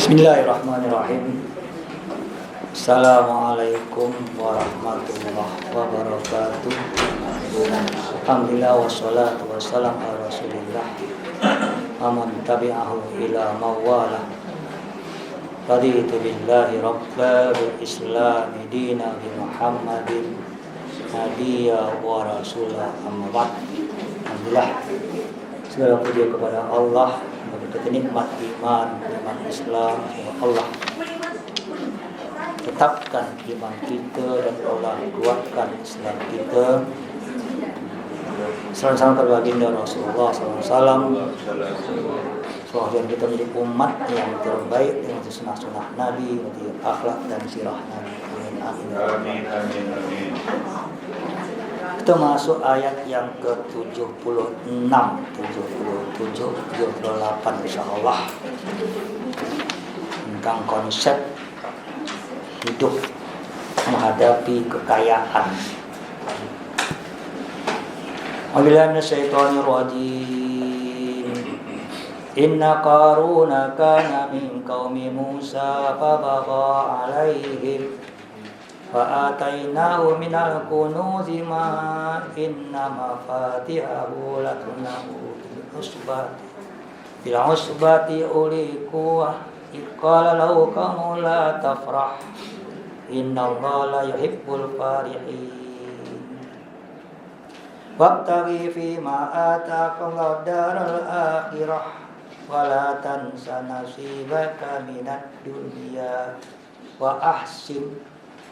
Bismillahirrahmanirrahim. Assalamualaikum warahmatullahi wabarakatuh. Alhamdulillah wassalatu wassalamu ala rasulillah aman tabi'ahu ila mawala. Raditu billahi rabba bil islami dina bi muhammadin hadiya wa rasulah amma ba'd. Alhamdulillah, segala puji kepada Allah, berkat nikmat iman, nikmat Islam. Allah tetapkan iman kita dan Allah kuatkan Islam kita. Salam kepada baginda Rasulullah SAW. Semoga kita menjadi umat yang terbaik dengan sunnah-sunnah Nabi, dengan akhlak dan sirah Nabi. Amin. Kita masuk ayat yang ke-76, 77, 78 insyaallah, tentang konsep hidup menghadapi kekayaan. A'udzubillahi minasyaitonir rajim. Inna Qaruna kana min qaumi Musa fabagha 'alaihim fa'atainahu minal kunuzi ma inna mafatihahu latunahu bil usbati uli quwwah iqala lahu qamu la tafrah innallaha la yuhibbul farihin wabtaghi fima ataqallahu daral akhirah wala tansa nasibaka minad dunya wa ahsin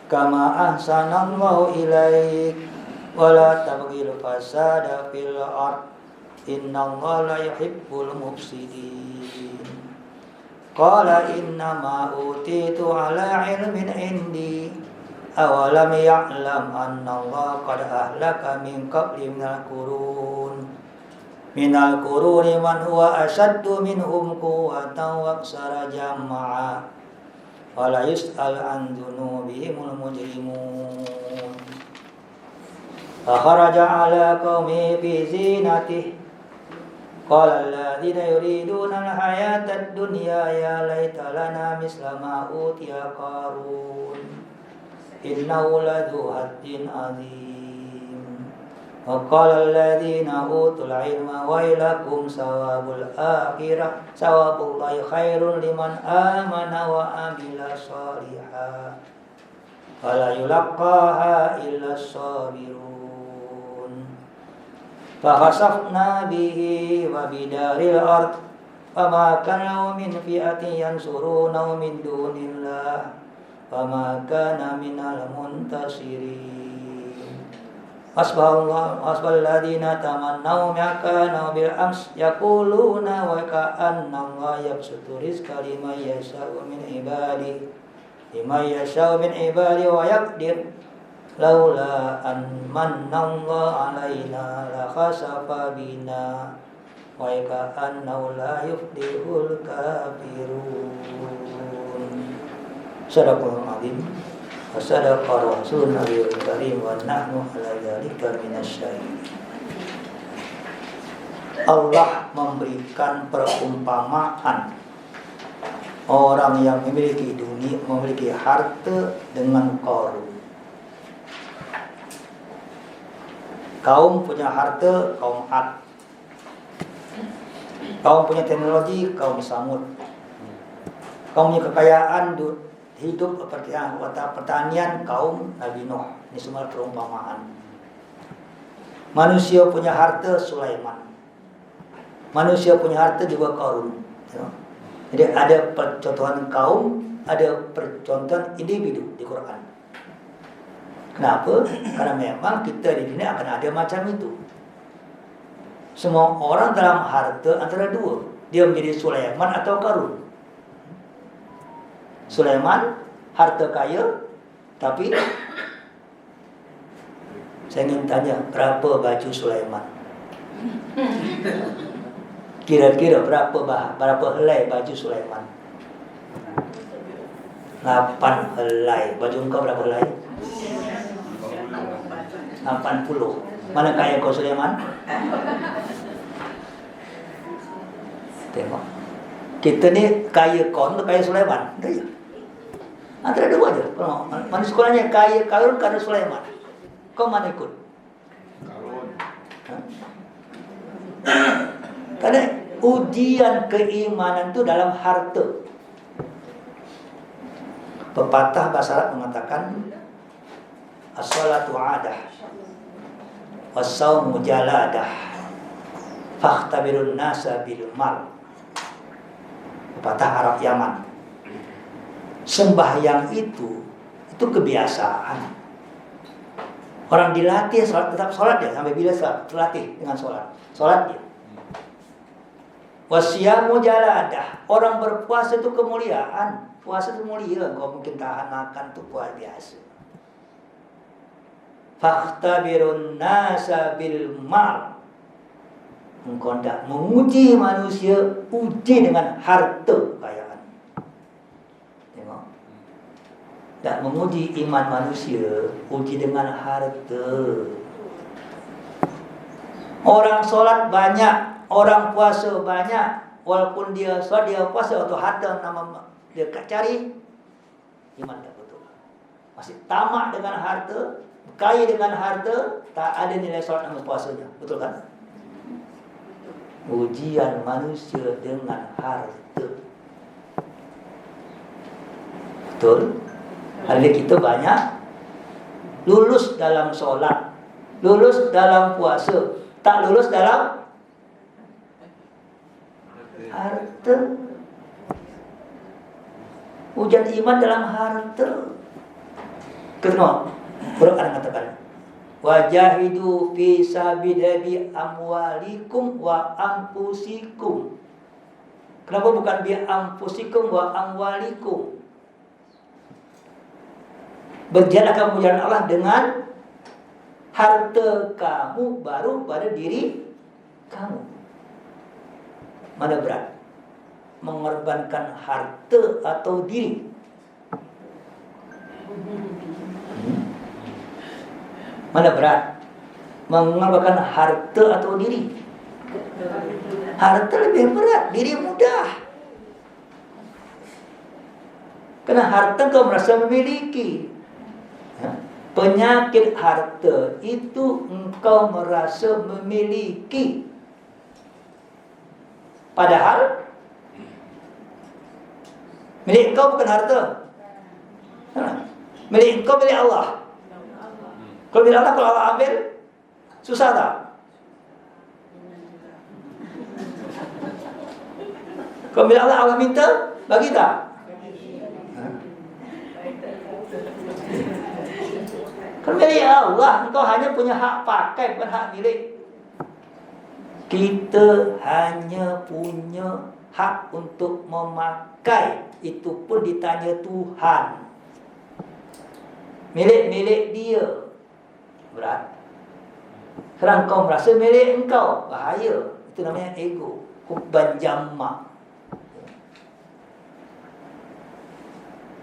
kama ahsanallahu ilaik wala tabghil fasada fil ard innallaha la yuhibbul mufsidin. Qala innama utitu ala ilmin indi awalam ya'lam annallaha qad ahlaka min qabli minal quruni man huwa ashaddu minhum quwwatan wa aksara jam'a wala yus'al an dzunubihimul mujrimun. Fakharaja ala qaumi fi zinatihi qala alladhina yuriduna al-hayata ad-dunya ya laita lana misla ma utiya Qarun innahu ladzu haddin azim. Wa qala alladhina utul ilma wailakum sawabul akhirah sawabullahi khairun liman amana wa amila shalihan wala yulaqqaha illa as-sabirun. Fa khasafna bihi wa bidaril ard fama kana min fi'atin yansuruna min dunillah fama kana minal muntasirin. Asballadina tamannaw makana bil ams yaquluna wa ka'anna Allah yabsutu rizqa liman yasha'u min ibadihi wa yaqdir laula an manna Allah alaina la khasafa bina wa ka'anna la yuflihul kafirun. Sadaqallahul azim. Wasadaqa rasulun nabiyul karim wa nahnu ala dzalika minasyahidin. Allah memberikan perumpamaan orang yang memiliki dunia, memiliki harta dengan Qarun. Kaum punya harta, kaum Ad. Kaum punya teknologi, kaum Samud. Kaum punya kekayaan hidup pertanian, kaum Nabi Nuh. Ini semua perumpamaan. Manusia punya harta, Sulaiman. Manusia punya harta juga Qarun. Jadi ada percontohan kaum, ada percontohan individu di Quran. Kenapa? Karena memang kita di dunia akan ada macam itu. Semua orang dalam harta antara dua, dia menjadi Sulaiman atau Qarun. Sulaiman harta kaya, tapi saya ingin tanya, berapa baju Sulaiman? Kira-kira berapa helai baju Sulaiman? 8 helai. Baju engkau berapa helai? 80. Mana kaya kau Sulaiman? Tengok. Kita ni kaya Qarun atau kaya Sulaiman? Ada ya? Antara dua aja. Mana sekolahnya kaya Qarun, kaya Sulaiman? Kau mana ikut? Karun. Karena ujian keimanan itu dalam harta. Pepatah bahasa Arab mengatakan as-salatu adah was-saumu jaladah fakhtabirun nasa bil mal. Pepatah Arab Yaman. Sembahyang itu kebiasaan. Orang dilatih sholat, tetap sholat dia sampai bila sholat, terlatih dengan sholat dia. Wasyamu jaladah, orang berpuasa itu kemuliaan. Puasa itu mulia, kau mungkin tahan makan itu puasa biasa. Fakhtabirun nasa bil mal. Engkau tidak menguji manusia, uji dengan harta kekayaan. Tengok. Tak menguji iman manusia, uji dengan harta. Orang solat banyak, orang puasa banyak, walaupun dia solat, dia puasa atau harta nama dia cari, iman tak betul. Masih tamak dengan harta, kaya dengan harta, tak ada nilai solat sama puasanya. Betul kan? Ujian manusia dengan harta. Betul? Hari kita banyak lulus dalam solat, lulus dalam puasa, tak lulus dalam harta. Ujian iman dalam harta. Kedua, Quran katakan, wajahidu fi sabilillahi amwalikum wa anfusikum. Kenapa bukan bi anfusikum wa amwalikum? Berjalan kamu jalan Allah dengan harta kamu, baru pada diri kamu. Mana berat? Mengorbankan harta atau diri? Mana berat? Mengorbankan harta atau diri? Harta lebih berat, diri mudah. Karena harta kau merasa memiliki. Penyakit harta itu engkau merasa memiliki. Padahal milik engkau bukan harta. Milik engkau milik Allah. Kalau milik Allah, kalau Allah ambil, susah tak? Kalau milik Allah, Allah minta, bagi tak? Kalau milik Allah, engkau hanya punya hak pakai, bukan hak milik. Kita hanya punya hak untuk memakai. Itu pun ditanya Tuhan. Milik-milik dia. Berat. Sekarang kau merasa milik engkau, bahaya. Itu namanya ego. Hubban jamma.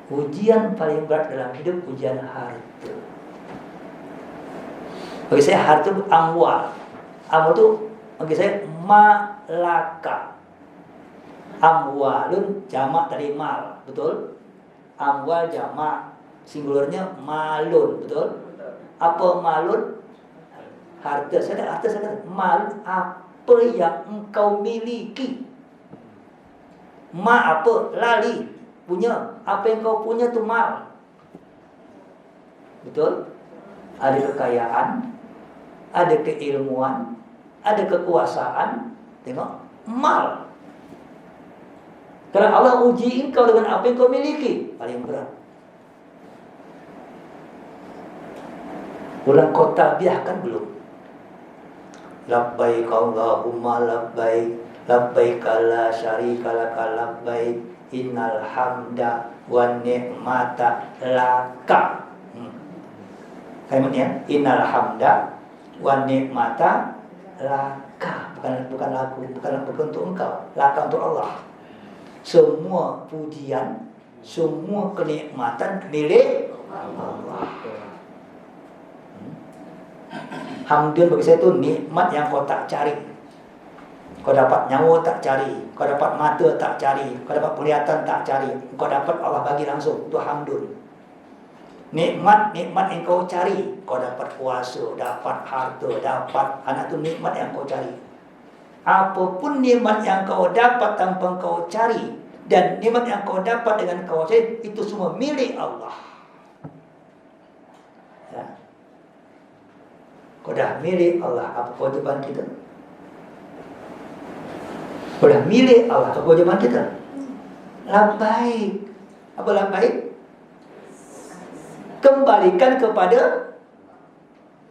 Ujian paling berat dalam hidup, ujian harta. Bagi saya harta itu amwal. Amwal itu bagi saya malaka. Amwalun jamak dari mal, betul? Amwal jamak, singularnya malun, betul? Apa malun? Harta. Saya kata mal, apa yang engkau miliki. Ma apa? Lali, punya. Apa yang kau punya tu mal. Betul? Ada kekayaan, ada keilmuan, ada kekuasaan. Tengok, mal. Karena Allah uji engkau dengan apa yang kau miliki. Paling berat. Ulang kau tabiahkan belum? Labbaik Allahumma labbaik, labbaik la syarika laka labbaik, innal hamda wan ni'mata laka. Kalimatnya innal hamda wan ni'mata laka. Bukan laku, bukan untuk engkau, laka untuk Allah. Semua pujian, semua kenikmatan milik Allah. Hamdun bagi saya itu nikmat yang kau tak cari. Kau dapat nyawa tak cari, kau dapat mata tak cari, kau dapat penglihatan tak cari, kau dapat Allah bagi langsung. Itu hamdun. Nikmat yang kau cari, kau dapat puasa, dapat harta, dapat anak, tu nikmat yang kau cari. Apapun nikmat yang kau dapat tanpa kau cari, dan nikmat yang kau dapat dengan kau cari, itu semua milik Allah. Ya. Kau dah milik Allah, apa kewajiban kita? Kau dah milik Allah, apa kewajiban kita? Labbaik. Apa labbaik? Kembalikan kepada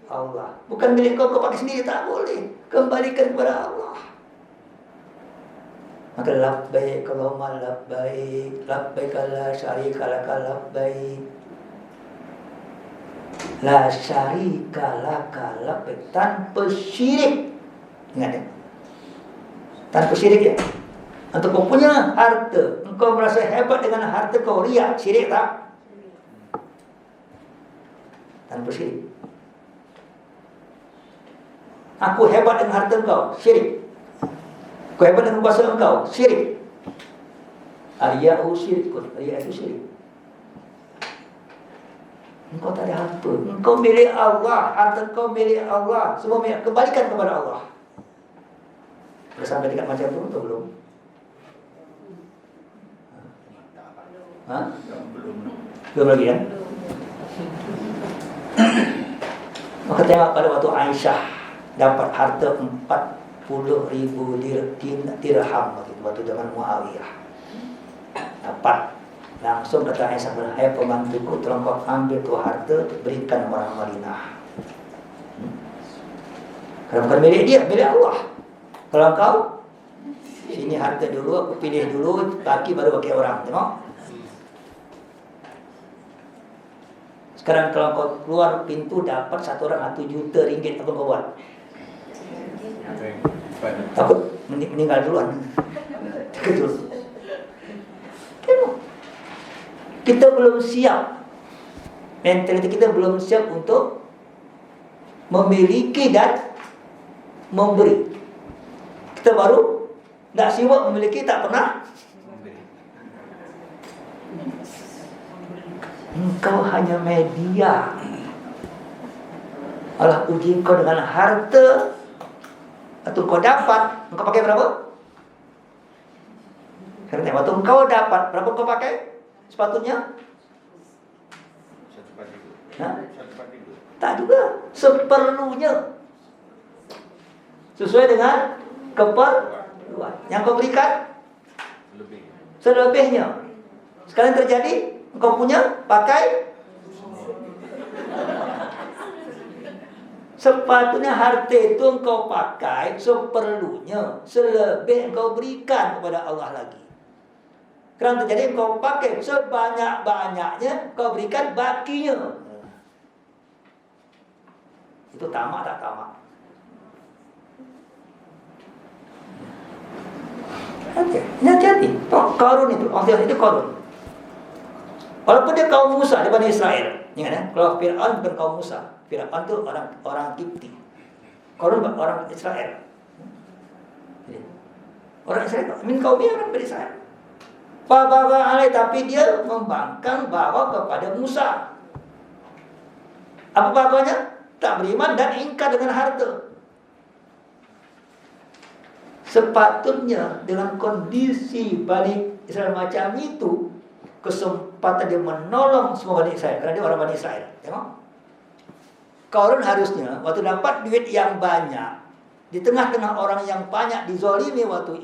Allah. Bukan milik kau pakai sendiri, tak boleh. Kembalikan kepada Allah. Maka labbaik Allahumma labbaik, labbaik la syarika laka labbaik, la syarika laka labbaik, tanpa syirik. Ingat ya, tanpa syirik ya. Untuk kau punya harta, engkau merasa hebat dengan harta kau, riak, syirik tak? Tanpa syirik. Aku hebat dengan harta engkau, syirik. Kau hebat dengan kuasa engkau, syirik. Ariyahu syirikun, riya itu syirik. Engkau tak ada harta, engkau milik Allah, harta engkau milik Allah, semua milik, kembalikan kepada Allah. Sudah sampai dekat macam itu atau belum? Belum lagi kan? Maka tengok pada waktu Aisyah dapat harta 40,000 dirham waktu zaman Muawiyah. Dapat, langsung kata Aisyah, "Hai pembantuku, tolong kau ambil tu harta, berikan orang Madinah." Kalau bukan milik dia, milik Allah. Kalau kau sini harta dulu, aku pilih dulu, bagi baru bagi orang. Tengok. Sekarang kalau kau keluar pintu dapat satu orang 1 juta ringgit, apa kau buat? Takut meninggal duluan. Betul. Kita belum siap. Mentaliti kita belum siap untuk memiliki dan memberi. Kita baru tak siap memiliki, tak pernah. Engkau hanya media. Allah uji engkau dengan harta atau kau dapat. Engkau pakai berapa? Karena waktu engkau dapat, berapa kau pakai? Sepatutnya? Tak juga. Seperlunya. Sesuai dengan keperluan. Yang kau berikan selebihnya. Sekarang terjadi, engkau punya pakai. Sepatutnya harta itu engkau pakai seperlunya, selebih engkau berikan kepada Allah lagi. Kerana terjadi engkau pakai sebanyak-banyaknya, engkau berikan bakinya. Itu tamak tak tamak? Hati-hati. Qarun itu, orang itu Qarun. Walaupun dia kaum Musa, dia Bani Israel. Ingat ya, kalau Fir'aun bukan kaum Musa. Fir'aun itu orang Kipti. Qarun orang Israel. Orang Israel, min kaum dia orang Bani Israel. Tapi dia membangkang bawa kepada Musa. Apa baganya? Tak beriman dan ingkar dengan harta. Sepatutnya dengan kondisi Bani Israel macam itu, kesempatan dia menolong semua Bani Israel, kerana dia orang Bani Israel. Tengok, Qarun harusnya waktu dapat duit yang banyak, di tengah-tengah orang yang banyak dizolimi waktu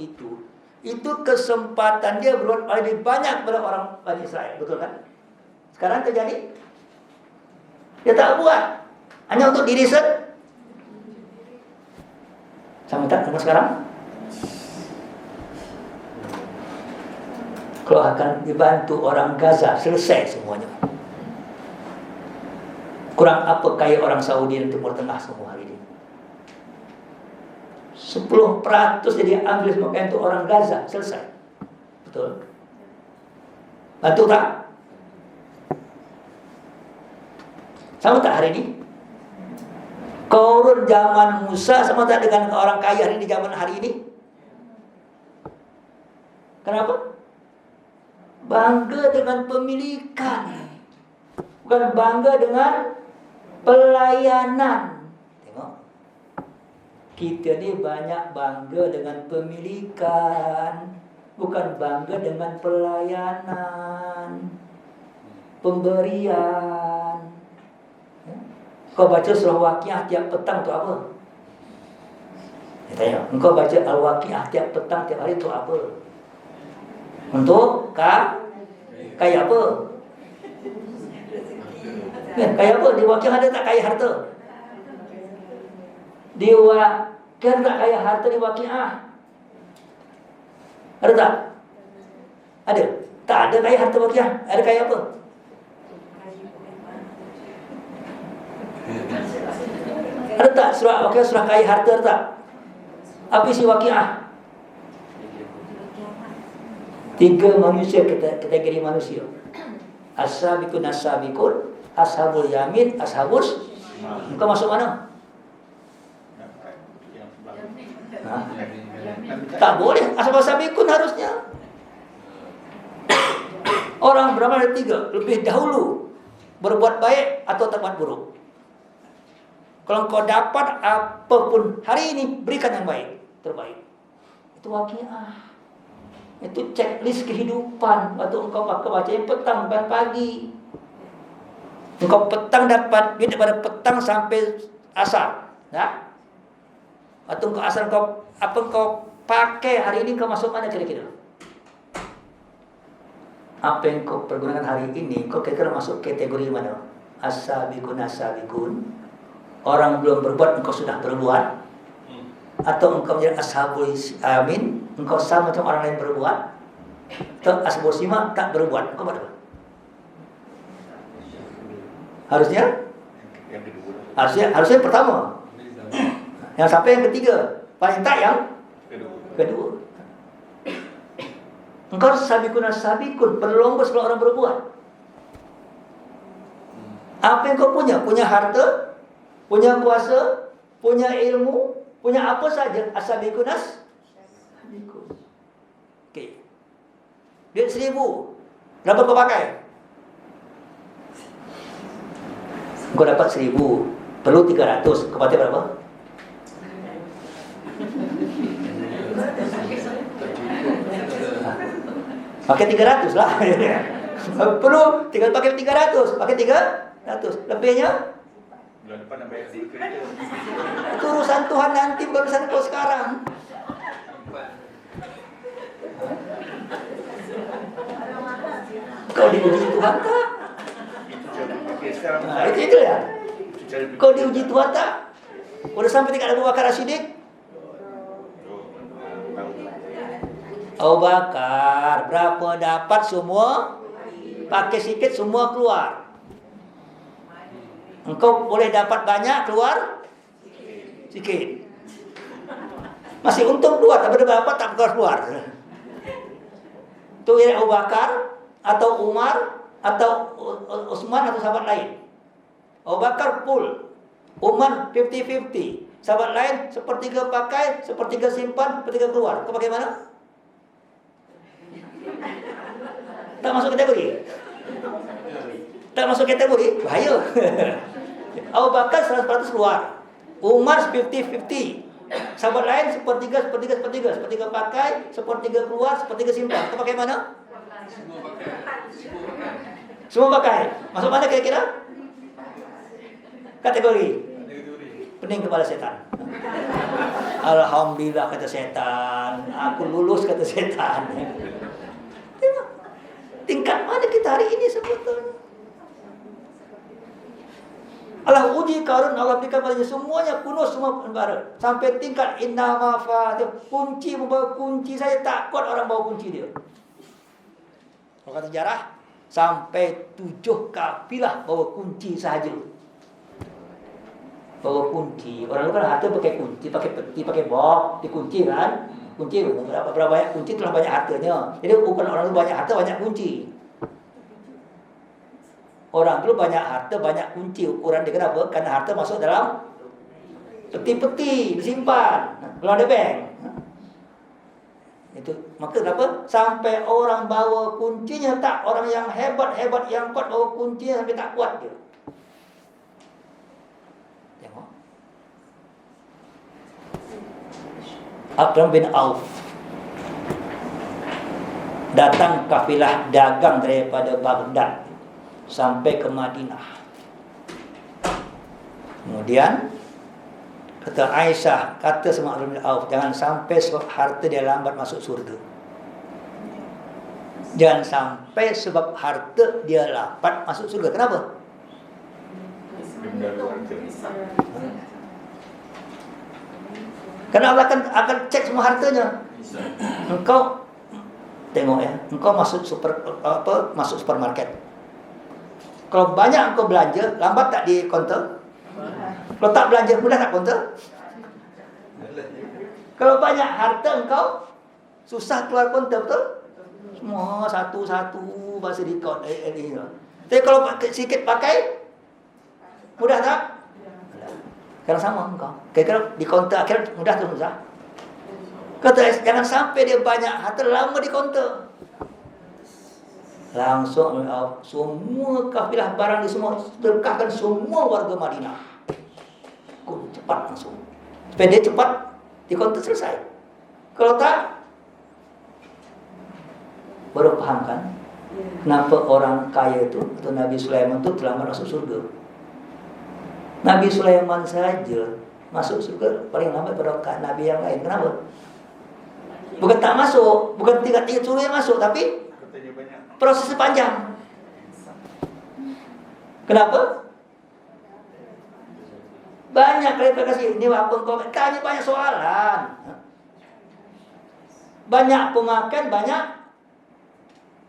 itu kesempatan dia berbuat lebih banyak kepada orang Bani Israel. Betul kan? Sekarang terjadi, dia tak buat, hanya untuk diri sendiri. Sama tak sama sekarang? Kalau akan dibantu orang Gaza, selesai semuanya. Kurang apa kaya orang Saudi dan Timur Tengah semua hari ini? 10% jadi ambil semua kaya untuk orang Gaza, selesai. Betul? Bantu tak? Sama tak hari ini? Qarun zaman Musa sama tak dengan orang kaya hari ini, zaman hari ini? Kenapa? Bangga dengan pemilikan, bukan bangga dengan pelayanan. Tengok, kita ni banyak bangga dengan pemilikan, bukan bangga dengan pelayanan, pemberian. Kau baca surah Waqiah tiap petang tu apa? Dia tanya, engkau baca Al-Waqiah tiap petang tiap hari tu apa? Untuk kaya apa? Kaya apa? Di Waqiah ada tak kaya harta? Di Waqiah tak kaya harta di Waqiah? Ada tak? Ada? Tak ada kaya harta Waqiah. Ada kaya apa? Ada tak surah Waqiah, surah kaya harta ada tak? Apa isi Waqiah? 3 manusia, kategori manusia. As-sabiqun as-sabiqun, ashabul yamin, ashabus. Engkau masuk mana? Tak boleh. Ashabul sabiqun harusnya. Orang beramal ada 3, lebih dahulu berbuat baik atau berbuat buruk. Kalau kau dapat apapun hari ini, berikan yang baik, terbaik. Itu Waqiah. Itu checklist kehidupan. Waktu engkau baca petang bukan pagi. Engkau petang dapat duit daripada petang sampai asar. Ya? Waktu engkau asar, apa engkau pakai hari ini, kau masuk mana kira-kira? Apa yang kau pergunakan hari ini, kau kira-kira masuk kategori mana? As-sabiqun as-sabiqun. Orang belum berbuat, engkau sudah berbuat. Atau engkau menjadi ashabul amin, engkau sama macam orang lain berbuat. Atau ashabul sima tak berbuat, engkau mana? Harusnya Harusnya pertama. Yang sampai yang ketiga. Paling tak yang kedua. Engkau sabiqun as-sabiqun, berlomba sebelum orang berbuat. Apa yang kau punya? Punya harta, punya kuasa, punya ilmu, punya apa saja, as-sabiqun as-sabiqun. Okey. Duit 1,000. Berapa kau pakai? Kau dapat 1,000, perlu 300. Kau pakai berapa? Pakai 300 lah. Perlu tinggal pakai 300, pakai 300. Lebihnya bulan depan nak bayar kereta. Itu urusan Tuhan nanti, bukan urusan kau sekarang. Kau diuji Tuhan tak? Itu ya. Kau diuji Tuhan tak? Udah sampai tingkat Abu Bakar As-Siddiq. Abu Bakar berapa dapat semua, pakai sikit semua keluar. Engkau boleh dapat banyak, keluar sikit. Masih untung keluar, tapi berapa tak keluar. Itu Abu Bakar atau Umar atau Utsman atau sahabat lain. Abu Bakar full, Umar 50-50, sahabat lain sepertiga pakai, sepertiga simpan, sepertiga keluar. Kau bagaimana? Tak masuk kategori? Tak masuk kategori? Bahaya. Abu Bakar 100% keluar, Umar 50-50, sahabat lain sepertiga pakai, sepertiga keluar, sepertiga simpan. Kau pakai mana? Semua pakai. Masuk mana kira-kira? Kategori pening kepala setan. Alhamdulillah kata setan, aku lulus kata setan. Tingkat mana kita hari ini sebetulnya? Allah uji Qarun, Allah berikan padanya semuanya kuno, semua negara. Sampai tingkat innama fatih, kunci, membawa kunci. Saya takut orang bawa kunci dia. Kalau kata sejarah, sampai 7 kafilah bawa kunci sahaja. Bawa kunci. Orang itu kan harta pakai kunci, pakai peti, pakai box, dikunci kan. Kunci, berapa banyak kunci itulah banyak hartanya. Jadi bukan orang itu banyak harta, banyak kunci. Orang dulu banyak harta, banyak kunci. Ukuran dia kenapa? Karena harta masuk dalam peti-peti, disimpan. Belum ada bank. Itu maka kenapa sampai orang bawa kuncinya tak, orang yang hebat yang kuat bawa kuncinya sampai tak kuat dia. Tengok Abdurrahman bin Auf, datang kafilah dagang daripada Baghdad sampai ke Madinah. Kemudian kata Aisyah, kata sama Abdurrahman bin Auf, jangan sampai sebab harta dia lambat masuk surga. Jangan sampai sebab harta dia lambat masuk surga. Kenapa? Karena Allah akan cek semua hartanya. Engkau tengok ya, engkau masuk supermarket. Kalau banyak engkau belanja, lambat tak di counter? Kalau tak belanja, mudah tak counter? Kalau banyak harta engkau, susah keluar counter, betul? Semua satu-satu bahasa di count. Tapi kalau sikit pakai, mudah tak? Karena sama engkau. Kira-kira di counter akhirnya mudah atau susah? Kata jangan sampai dia banyak harta lama di counter. Langsung semua kafilah barang di semua sedekahkan semua warga Madinah. Cepat langsung. Supaya dia cepat di counter selesai. Kalau tak, baru paham kan? Kenapa orang kaya itu atau Nabi Sulaiman itu terlambat masuk surga? Nabi Sulaiman saja masuk surga paling lambat pada Nabi yang lain. Kenapa? Bukan tak masuk, bukan tiga suruh yang masuk, tapi prosesnya panjang. Kenapa? Banyak klarifikasi. Ini apa engkau tanya banyak soalan. Banyak pemakan, banyak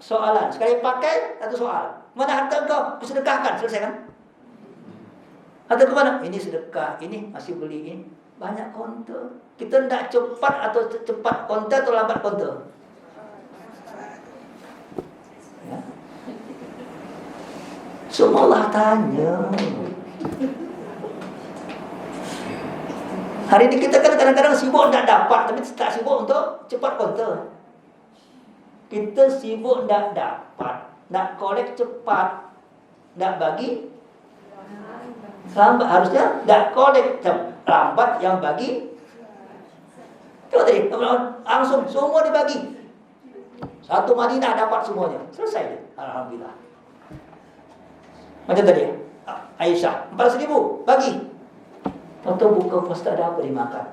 soalan. Sekali pakai satu soal. Mana harta engkau? Kusedekahkan, selesai kan? Harta ke mana? Ini sedekah, ini masih beli ini. Banyak konter. Kita tidak cepat atau cepat konter atau lambat konter. Ya. Semua Allah tanya. Hari ini kita kan kadang-kadang sibuk tidak dapat, tapi tak sibuk untuk cepat konter. Kita sibuk tidak dapat, nak kolek cepat, nak bagi lambat. Harusnya tidak kolek lambat, yang bagi coba tadi langsung semua dibagi. Satu Madinah dapat semuanya, selesai dia. Alhamdulillah. Macam tadi Aisyah 400.000 bagi. Atau buka puasa ada apa dimakan.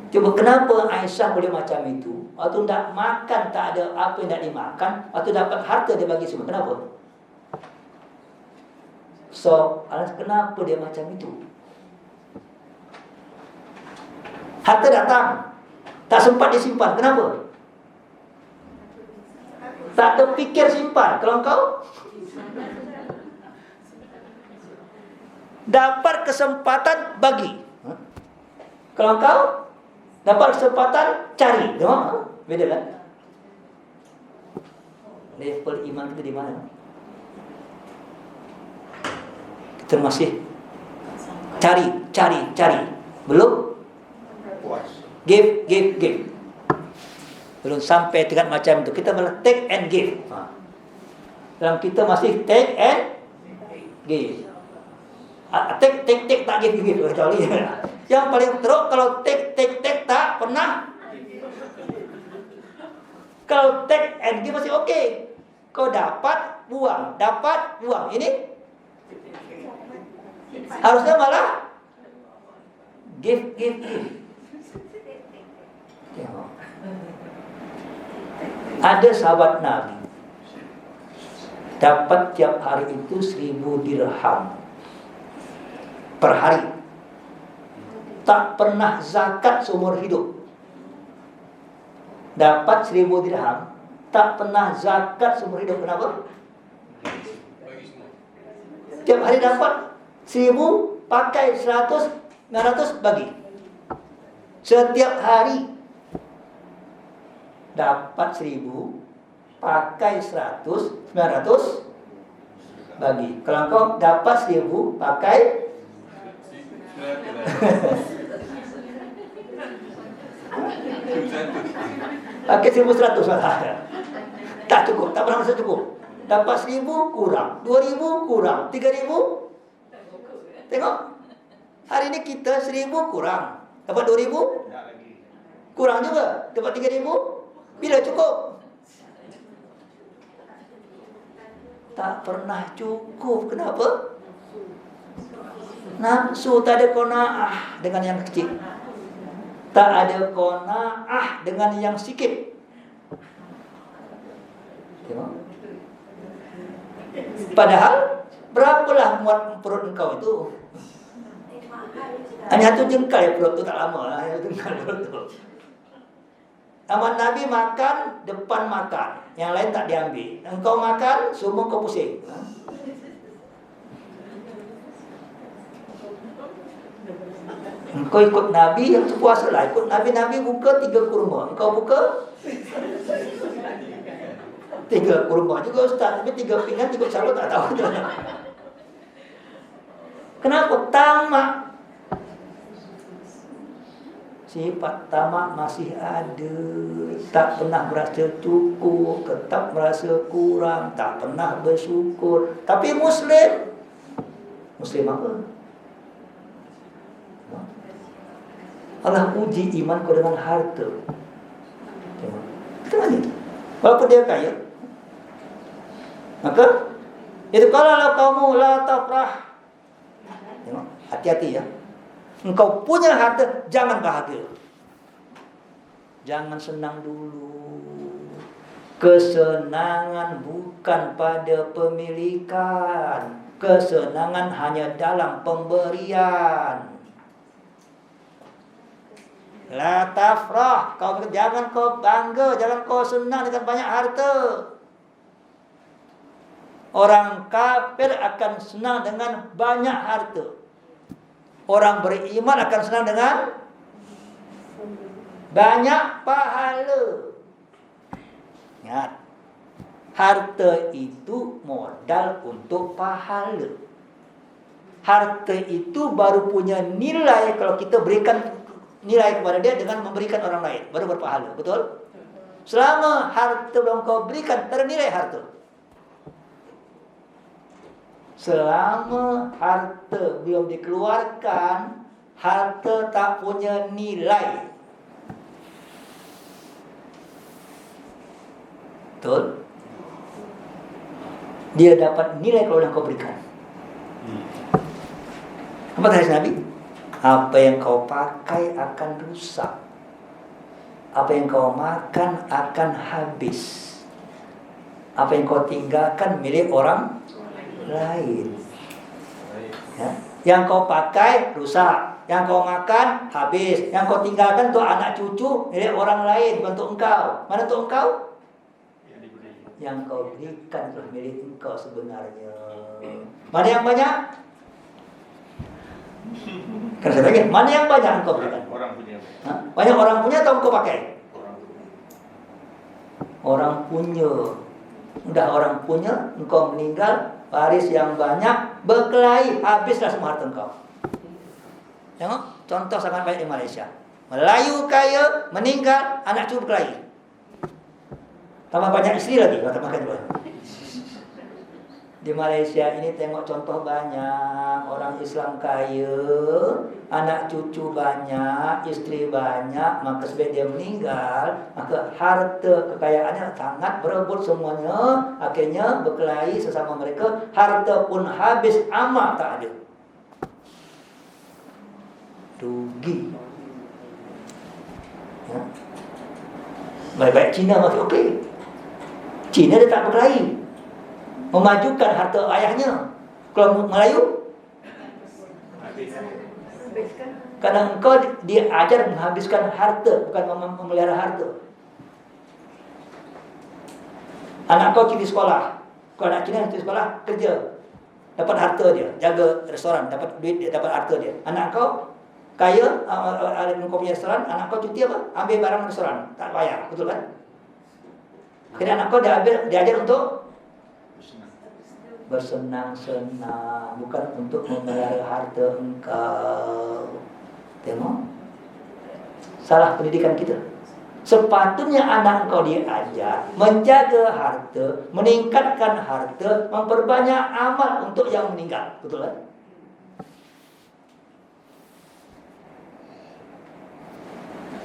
Coba kenapa Aisyah boleh macam itu? Waktu tidak makan tak ada apa yang tidak dimakan, waktu dapat harta dia bagi semua. Kenapa? So, kenapa dia macam itu? Harta datang, tak sempat disimpan. Kenapa? Tak terfikir simpan. Kalau kau dapat kesempatan bagi, kalau kau dapat kesempatan cari, beda kan? Level iman kita di mana? Kita masih cari, belum give. Belum sampai tingkat macam itu. Kita malah take and give. Dalam kita masih take and give. Take tak give. Kecuali yang paling teruk kalau take tak pernah. Kalau take and give masih okey. Kau dapat buang. Ini harusnya malah give. Ada sahabat Nabi dapat tiap hari itu 1.000 dirham per hari. Tak pernah zakat seumur hidup. Dapat 1.000 dirham, tak pernah zakat seumur hidup. Kenapa? Tiap hari dapat 1.000, pakai 100, 900 bagi. Setiap hari dapat 1.000, pakai 100, 900 bagi. Kalau kau dapat 1.000, pakai Pakai 1.100 salah. Tak cukup, tak pernah merasa cukup. Dapat 1.000 kurang, 2.000 kurang, 3.000. Tengok. Hari ini kita 1.000 kurang, dapat 2.000 kurang juga, dapat 3.000. Bila cukup? Tak pernah cukup. Kenapa? Nafsu, tak ada qanaah dengan yang kecil, tak ada qanaah dengan yang sikit. Padahal berapalah muat perut engkau itu? Hanya 1 jengkal ya perut tu, tak lama lah. Hanya 1 jengkal perut tu. Amat Nabi makan, depan makan, yang lain tak diambil. Engkau makan, semua kau pusing. Engkau ikut Nabi, yang puasa lah. Ikut Nabi, Nabi buka 3 kurma, engkau buka 3 kurma juga Ustaz. Tapi 3 pinggan, 3 siapa tak tahu. Kenapa? Tamak. Sifat tamak masih ada. Tak pernah merasa cukup, tetap merasa kurang, tak pernah bersyukur. Tapi Muslim apa? Allah uji iman kau dengan harta. Kita mana? Walaupun dia kaya, maka itu kalau kamu la tafrah. Hati-hati ya. Engkau punya harta, jangan bahagia. Jangan senang dulu. Kesenangan bukan pada pemilikan. Kesenangan hanya dalam pemberian. La tafrah, jangan kau bangga, jangan kau senang dengan banyak harta. Orang kafir akan senang dengan banyak harta. Orang beriman akan senang dengan banyak pahala. Ingat, harta itu modal untuk pahala. Harta itu baru punya nilai kalau kita berikan nilai kepada dia dengan memberikan orang lain, baru berpahala. Betul? Selama harta belum kau berikan, tak ada nilai harta. Selama harta belum dikeluarkan, harta tak punya nilai. Betul? Dia dapat nilai kalau yang kau berikan. Apa kata Nabi? Apa yang kau pakai akan rusak. Apa yang kau makan akan habis. Apa yang kau tinggalkan milik orang lain. Ya. Yang kau pakai rusak, yang kau makan habis, yang kau tinggalkan untuk anak cucu milik orang lain, bukan untuk engkau. Mana untuk engkau? Yang kau berikan adalah milik engkau sebenarnya. Mana yang banyak? Kan saya tanya, mana yang banyak engkau berikan? Orang punya. Banyak orang punya atau engkau pakai? Orang punya. Udah orang punya, engkau meninggal, waris yang banyak, berkelahi, habislah semua harta engkau. Tengok, contoh sangat baik di Malaysia. Melayu kaya, meninggal, anak cucu berkelahi. Tambah banyak isteri lagi, tambah makan juga. Di Malaysia ini tengok contoh banyak. Orang Islam kaya, anak cucu banyak, isteri banyak. Maka sebab dia meninggal, maka harta kekayaannya sangat berebut semuanya. Akhirnya berkelahi sesama mereka. Harta pun habis, amal tak ada. Rugi. Ya. Baik-baik Cina masih okey. Cina dia tak berkelahi, memajukan harta ayahnya. Kalau Melayu, karena engkau diajar menghabiskan harta, bukan memelihara harta. Anak kau cuti sekolah, kau anak Cina cuti sekolah, kerja, dapat harta dia, jaga restoran, dapat duit dia, dapat harta dia. Anak kau kaya, kau punya restoran, anak kau cuti apa? Ambil barang restoran, tak bayar, betul kan? Akhirnya anak kau diajar untuk bersenang-senang, bukan untuk memelihara harta engkau. Tengok, salah pendidikan kita. Sepatutnya anak engkau diajar menjaga harta, meningkatkan harta, memperbanyak amal untuk yang meninggal. Betul kan?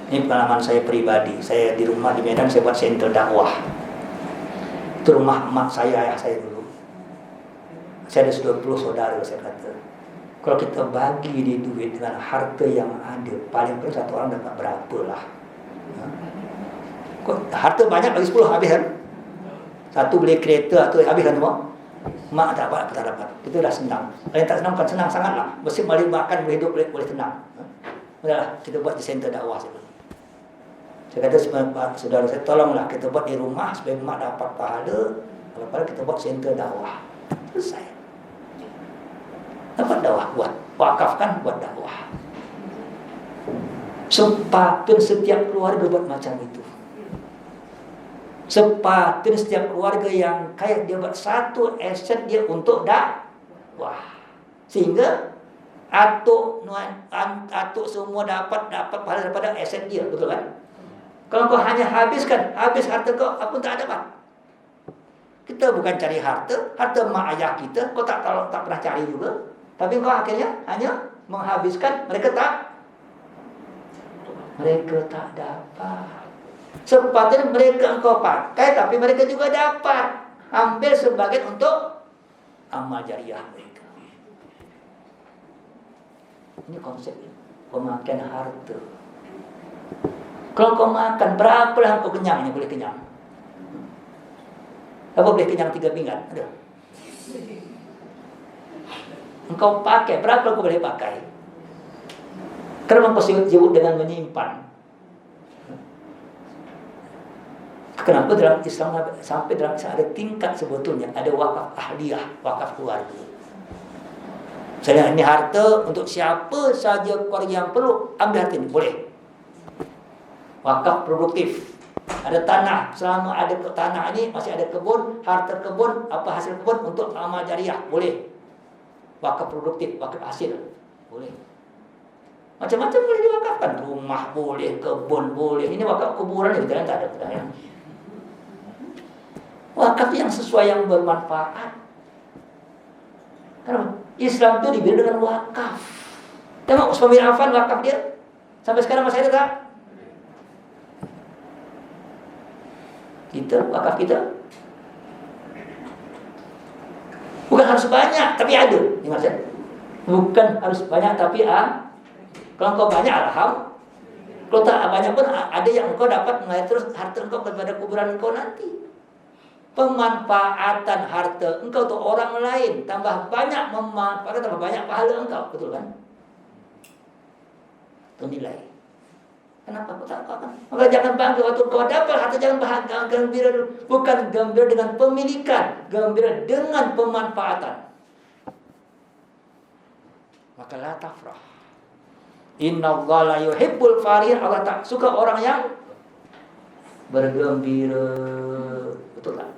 Ini pengalaman saya pribadi. Saya di rumah di Medan, saya buat center dakwah. Itu rumah emak saya, ayah saya dulu. Saya ada 20 saudara, saya kata. Kalau kita bagi di duit dengan harta yang ada, paling paling satu orang dapat berapa lah? Harta banyak bagi 10 habis kan? Satu beli kereta atau habis kan semua? Mak tak dapat, tak dapat. Itu dah senang. Kalau yang tak senang bukan senang sangat lah. Mesti boleh makan, boleh hidup, boleh tenang. Udahlah, kita buat di center dakwah saja. Saya kata saudara saya, tolonglah kita buat di rumah supaya mak dapat pahala. Kalau kita buat center dakwah, selesai. Dapat dakwah, buat wakafkan, buat dakwah. Sepatutnya setiap keluarga buat macam itu. Sepatutnya setiap keluarga yang kaya dia buat satu aset dia untuk dakwah, sehingga atuk semua dapat pahala daripada aset dia, betul kan? Kalau kau hanya habis harta kau, apa pun tak dapat. Kita bukan cari harta mak ayah kita, kau tak pernah cari juga, tapi kau akhirnya hanya menghabiskan, mereka tak dapat. Sepatutnya mereka engkau pakai, tapi mereka juga dapat. Ambil sebagian untuk amal jariah mereka. Ini konsep pemakaian harta. Kalau kau makan, berapalah kau kenyang? Ini boleh kenyang. Apa boleh kenyang 3 pinggan? Ada. Engkau pakai, berapa kau boleh pakai? Kenapa kau sibuk dengan menyimpan? Kenapa dalam Islam sampai dalam Islam ada tingkat sebetulnya, ada wakaf ahliyah, wakaf keluarga. Misalnya ini harta untuk siapa saja keluarga yang perlu, ambil harta ini, boleh. Wakaf produktif. Ada tanah, selama ada tanah ini masih ada kebun, harta kebun, apa hasil kebun untuk amal jariah, boleh. Wakaf produktif, wakaf hasil, boleh. Macam-macam boleh diwakafkan. Rumah boleh, kebun boleh. Ini wakaf kuburan itu kan tak ada pedaya. Wakaf yang sesuai, yang bermanfaat. Karena Islam itu dibina dengan wakaf. Tengok Utsman bin Affan, wakaf dia sampai sekarang masih ada tak? Kita, wakaf kita bukan harus banyak, tapi ada. Ini maksudnya. Bukan harus banyak, tapi kalau kau banyak, alhamdulillah. Kalau tak banyak pun ada yang engkau dapat mengalir terus harta engkau kepada kuburan engkau nanti. Pemanfaatan harta engkau untuk orang lain, tambah banyak memanfaatkan, tambah banyak pahala engkau, betul kan? Itu nilai. Kenapa kau tak apa? Maka jangan bangga waktu kau dapat harta, jangan bahagia, gembira dulu. Bukan gembira dengan pemilikan, gembira dengan pemanfaatan. Maka la tafrah. Innallaha la yuhibbul farihin. Allah tak suka orang yang bergembira. Betul tak?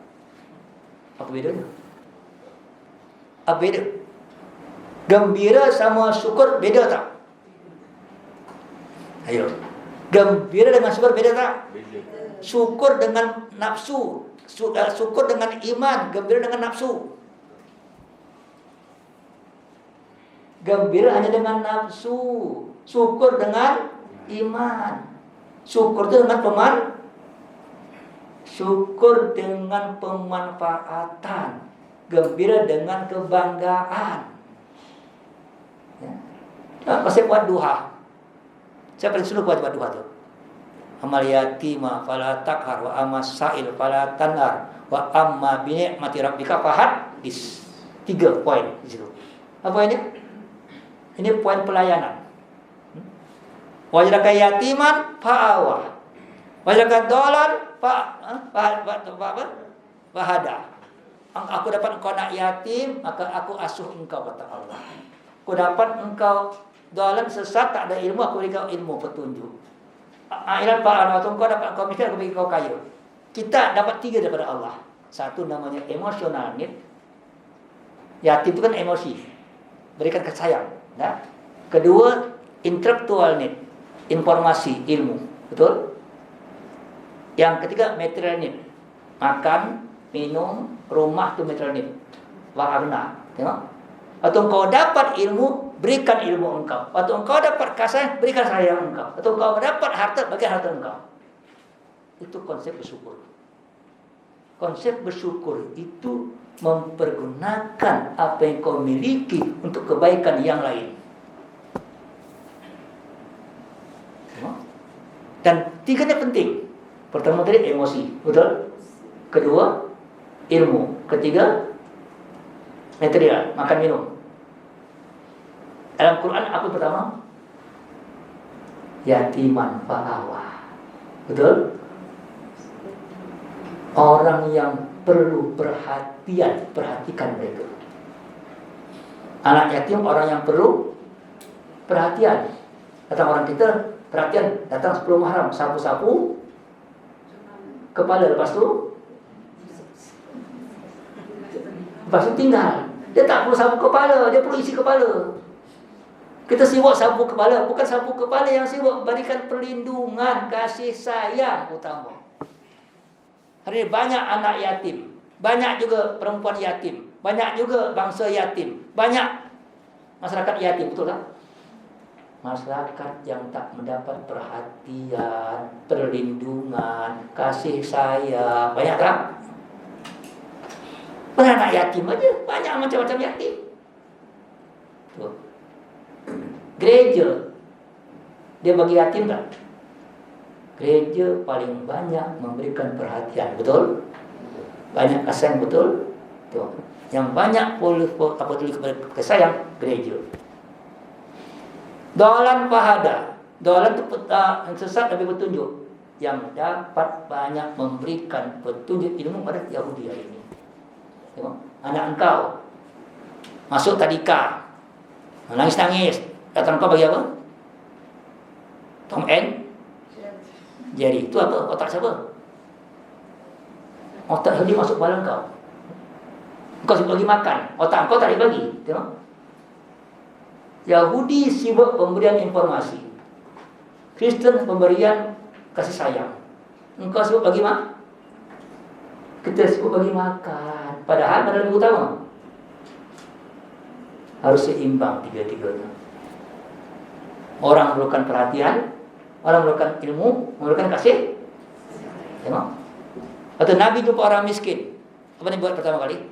Apa bedanya? Apa beda? Gembira sama syukur beda tak? Ayo. Gembira dengan syukur beda tak? Syukur dengan nafsu, syukur dengan iman, gembira dengan nafsu. Gembira hanya dengan nafsu, syukur dengan iman. Syukur itu dengan syukur dengan pemanfaatan, gembira dengan kebanggaan. Ya. Nah, saya buat duha. Saya paling suka buat duha tu. Amal yatima fala takhar wa amma sa'il fala tanar wa amma bi ni'mati rabbika fahaddis. 3 poin di situ. Apa ini? Ini poin pelayanan. Wajadaka yatiman fa'awa. Wajadaka dolan fahada. Aku dapat engkau anak yatim, maka aku asuh engkau, kata Allah. Aku dapat engkau dolan sesat, tak ada ilmu, aku beri kau ilmu petunjuk. Ailan fa'ala, waktu engkau dapat engkau miskin, aku beri kau kaya. Kita dapat 3 daripada Allah. Satu namanya emosional need. Yatim itu kan emosi, berikan kasih sayang. Nah, kedua intelektual need, informasi, ilmu, betul? Yang ketiga material need. Makan, minum, rumah tu material need. Wa'arna. Tengok. Waktu engkau dapat ilmu, berikan ilmu engkau. Waktu engkau dapat kasih, berikan sayang engkau. Waktu engkau dapat harta, bagi harta engkau. Itu konsep bersyukur. Konsep bersyukur itu mempergunakan apa yang kau miliki untuk kebaikan yang lain. Dan tiganya penting. Pertama tadi emosi, betul? Kedua, ilmu. Ketiga, material, makan minum. Dalam Quran apa pertama? Yatiman fa'awa. Betul? Orang yang perlu perhatian, perhatikan mereka. Anak yatim orang yang perlu perhatian. Datang orang kita, perhatian, datang 10 Muharram, sapu-sapu kepala, lepas tu tinggal. Dia tak perlu sapu kepala, dia perlu isi kepala. Kita sibuk sapu kepala, bukan sapu kepala yang sibuk, berikan perlindungan, kasih sayang utama. Hari ini banyak anak yatim, banyak juga perempuan yatim, banyak juga bangsa yatim, banyak masyarakat yatim, betul tak? Masyarakat yang tak mendapat perhatian, perlindungan, kasih sayang, banyak tak? Anak yatim aja, banyak macam-macam yatim. Tuh. Gereja, dia bagi yatim tak? Gereja paling banyak memberikan perhatian, betul? Banyak kasih, betul? Tuh. Yang banyak peduli kepada kasih sayang, gereja. Dolan pahada, dolan itu yang sesat lebih petunjuk, yang dapat banyak memberikan petunjuk ilmu pada Yahudi hari ini. Tengok, anak engkau masuk tadika, nangis-nangis, datang kau bagi apa? Tom and Jerry. Itu apa? Otak siapa? Otak Yahudi masuk kepala engkau. Engkau sibuk bagi makan, otak engkau tak dibagi. Tengok, Yahudi sibuk pemberian informasi, Kristen pemberian kasih sayang. Engkau sibuk bagi makan, kita sibuk bagi makan. Padahal pada lebih utama harus seimbang tiga-tiganya. Orang memerlukan perhatian, orang memerlukan ilmu, memerlukan kasih. Tengok, atau Nabi jumpa orang miskin, apa yang buat pertama kali?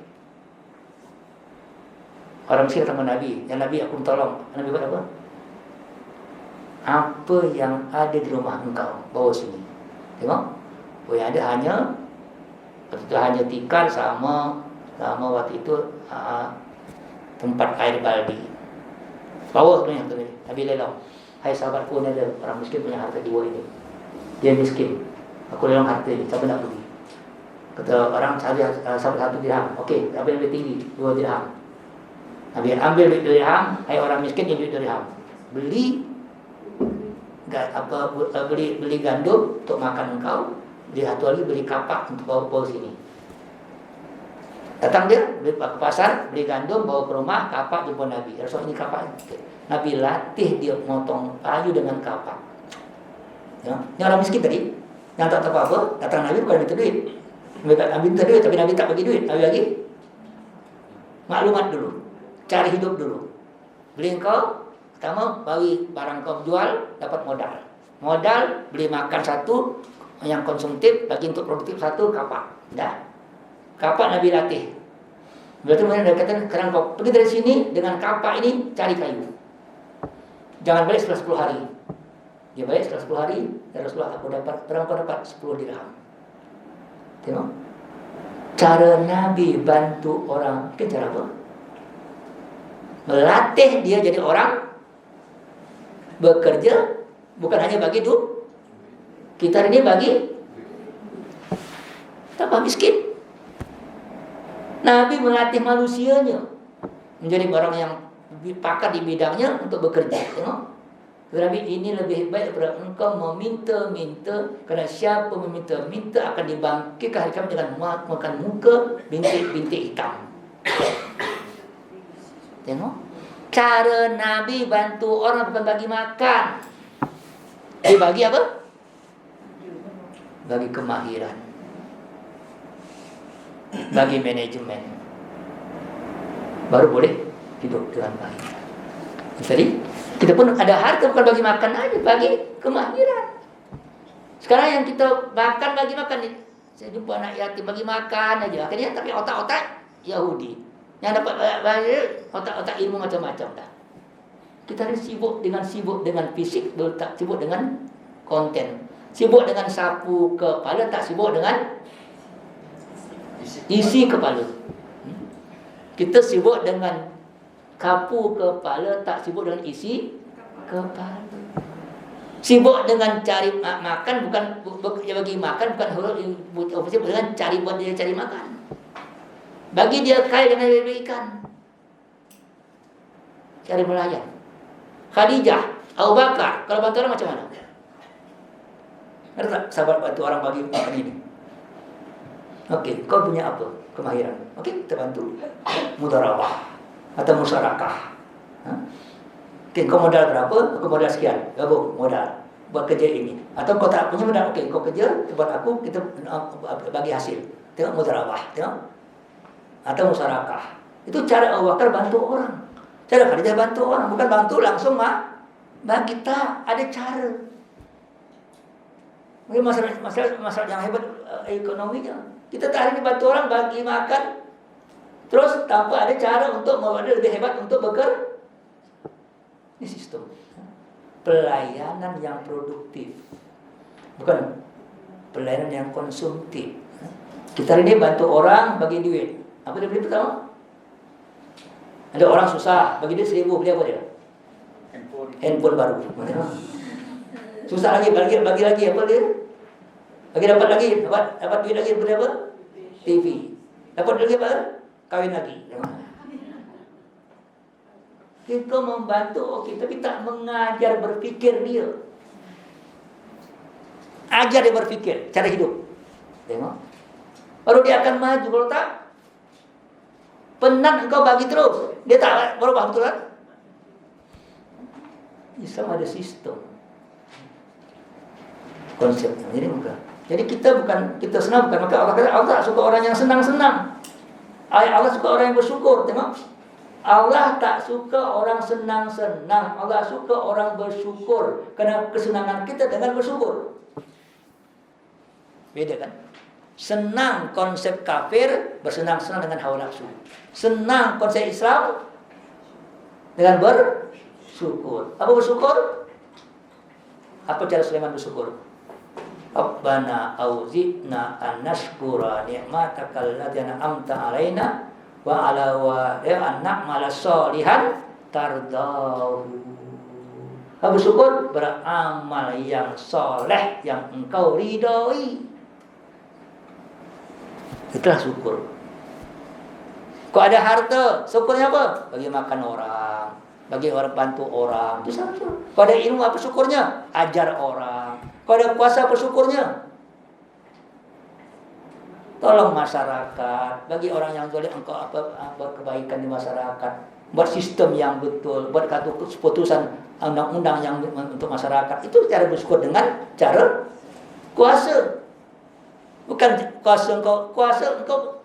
Orang miskin datang ke Nabi, ya Nabi aku tolong. Nabi buat apa? Apa yang ada di rumah engkau, bawa sini. Tengok, oh yang ada hanya tikar sama waktu itu tempat air baldi. Bawa sebenarnya tu Nabi lelang. Hai sahabatku, ni ada orang miskin punya harta 2 ini. Dia miskin. Aku lelang harta ini, siapa nak beli? Kata orang cari sahabat 1 dirham. Okey, apa yang lebih tinggi? 2 dirham. Nabi ambil duit 2 dirham, hai orang miskin yang duit 2 dirham. Beli gandum untuk makan engkau. Beli satu lagi, beli kapak untuk bawa sini. Datang dia, beli ke pasar, beli gandum, bawa ke rumah, kapak jumpa Nabi. Rasul ini kapak. Nabi latih dia motong kayu dengan kapak. Ya, ini orang miskin tadi, yang tak tahu apa-apa, datang Nabi bukan minta duit. Nabi minta duit, tapi Nabi tak bagi duit. Nabi lagi maklumat dulu, cari hidup dulu. Beli engkau, pertama bagi barang kau jual, dapat modal. Modal beli makan 1 yang konsumtif, bagi untuk produktif 1 kapak. Dah. Kapak Nabi latih. Berarti dia kata, sekarang kau pergi dari sini dengan kapak ini, cari kayu. Jangan balik setelah 10 hari. Dia balik setelah 10 hari, dan Rasulullah, aku dapat 10 dirham. Tengok, cara Nabi bantu orang, mungkin cara apa? Melatih dia jadi orang bekerja, bukan hanya bagi duit. Kita ini bagi tambah miskin. Nabi melatih manusianya menjadi orang yang pakar di bidangnya untuk bekerja. Tengok, Nabi ini lebih baik daripada engkau meminta-minta, kerana siapa meminta-minta akan dibangkitkan hari kiamat dengan makan muka bintik-bintik hitam. Tengok, cara Nabi bantu orang bukan bagi makan. Dia bagi apa? bagi kemahiran, bagi manajemen, baru boleh hidup dengan baik. Jadi kita pun ada harta bukan bagi makan aja, bagi kemahiran. Sekarang yang kita makan bagi makan nih, saya jumpa anak yatim bagi makan aja, akhirnya tapi otak-otak Yahudi yang dapat otak-otak ilmu macam-macam dah. Kita harus sibuk dengan fisik, tak sibuk dengan konten. Sibuk dengan sapu kepala, tak sibuk dengan isi kepala. Kita sibuk dengan kapu kepala, tak sibuk dengan isi kepala. Sibuk dengan cari makan, bukan bagi makan, bukan dengan cari buat dia cari makan. Bagi dia kaya dengan ikan, cari melayan. Khadijah, Abu Bakar, kalau bantu orang macam mana? Ada tak sahabat bantu orang bagi makan ini? Okey, kau punya apa? Kemahiran. Okey, kita bantu. Mudarabah atau musyarakah. Okey, kau modal berapa? Aku modal sekian. Gabung modal buat kerja ini. Atau kau tak punya modal, okey, kau kerja buat aku, kita bagi hasil. Tengok mudarabah, tengok. Atau musyarakah. Itu cara Abu Bakar bantu orang. Cara Khadijah bantu orang, bukan bantu langsung bagi kita ada cara. Mungkin masalah yang hebat ekonominya. Kita tak hari ini bantu orang bagi makan, terus tanpa ada cara untuk membuat lebih hebat untuk bekerja. Ini sistem pelayanan yang produktif, bukan pelayanan yang konsumtif. Kita hari ini bantu orang bagi duit. Apa dia beli pertama? Ada orang susah, bagi dia 1,000, beli apa dia? Handphone baru. Susah lagi, bagi lagi apa dia? Bagi dapat duit lagi, beli apa? TV. Dapat lagi apa? Kawin lagi. Kita membantu, okey, tapi tak mengajar berfikir dia. Ajar dia berfikir, cara hidup. Tengok. Baru dia akan maju. Kalau tak, penat engkau bagi terus, dia tak berubah, betul kan? Islam ada sistem konsepnya. Jadi kita senang bukan, maka Allah kata Allah tak suka orang yang senang-senang. Allah suka orang yang bersyukur. Tengok, Allah tak suka orang senang-senang. Allah suka orang bersyukur. Kerana kesenangan kita dengan bersyukur. Beda kan? Senang konsep kafir, bersenang-senang dengan hawa nafsu. Senang konsep Islam dengan bersyukur. Apa bersyukur? Apa cara Sulaiman bersyukur? Rabbana auzi'na an nashkura ni'matakal lati an'amta 'alaina wa 'ala walidayna an na'mala sholihan tardahu. Bersyukur, beramal yang soleh yang engkau ridhoi. Itulah syukur. Kau ada harta, syukurnya apa? Bagi makan orang, bagi orang, bantu orang. Itu syukur. Kau ada ilmu, apa syukurnya? Ajar orang. Kau ada kuasa, apa syukurnya? Tolong masyarakat. Bagi orang yang zalim, engkau buat kebaikan di masyarakat. Buat sistem yang betul, buat keputusan undang-undang yang untuk masyarakat. Itu cara bersyukur dengan cara kuasa. Bukan kuasa engkau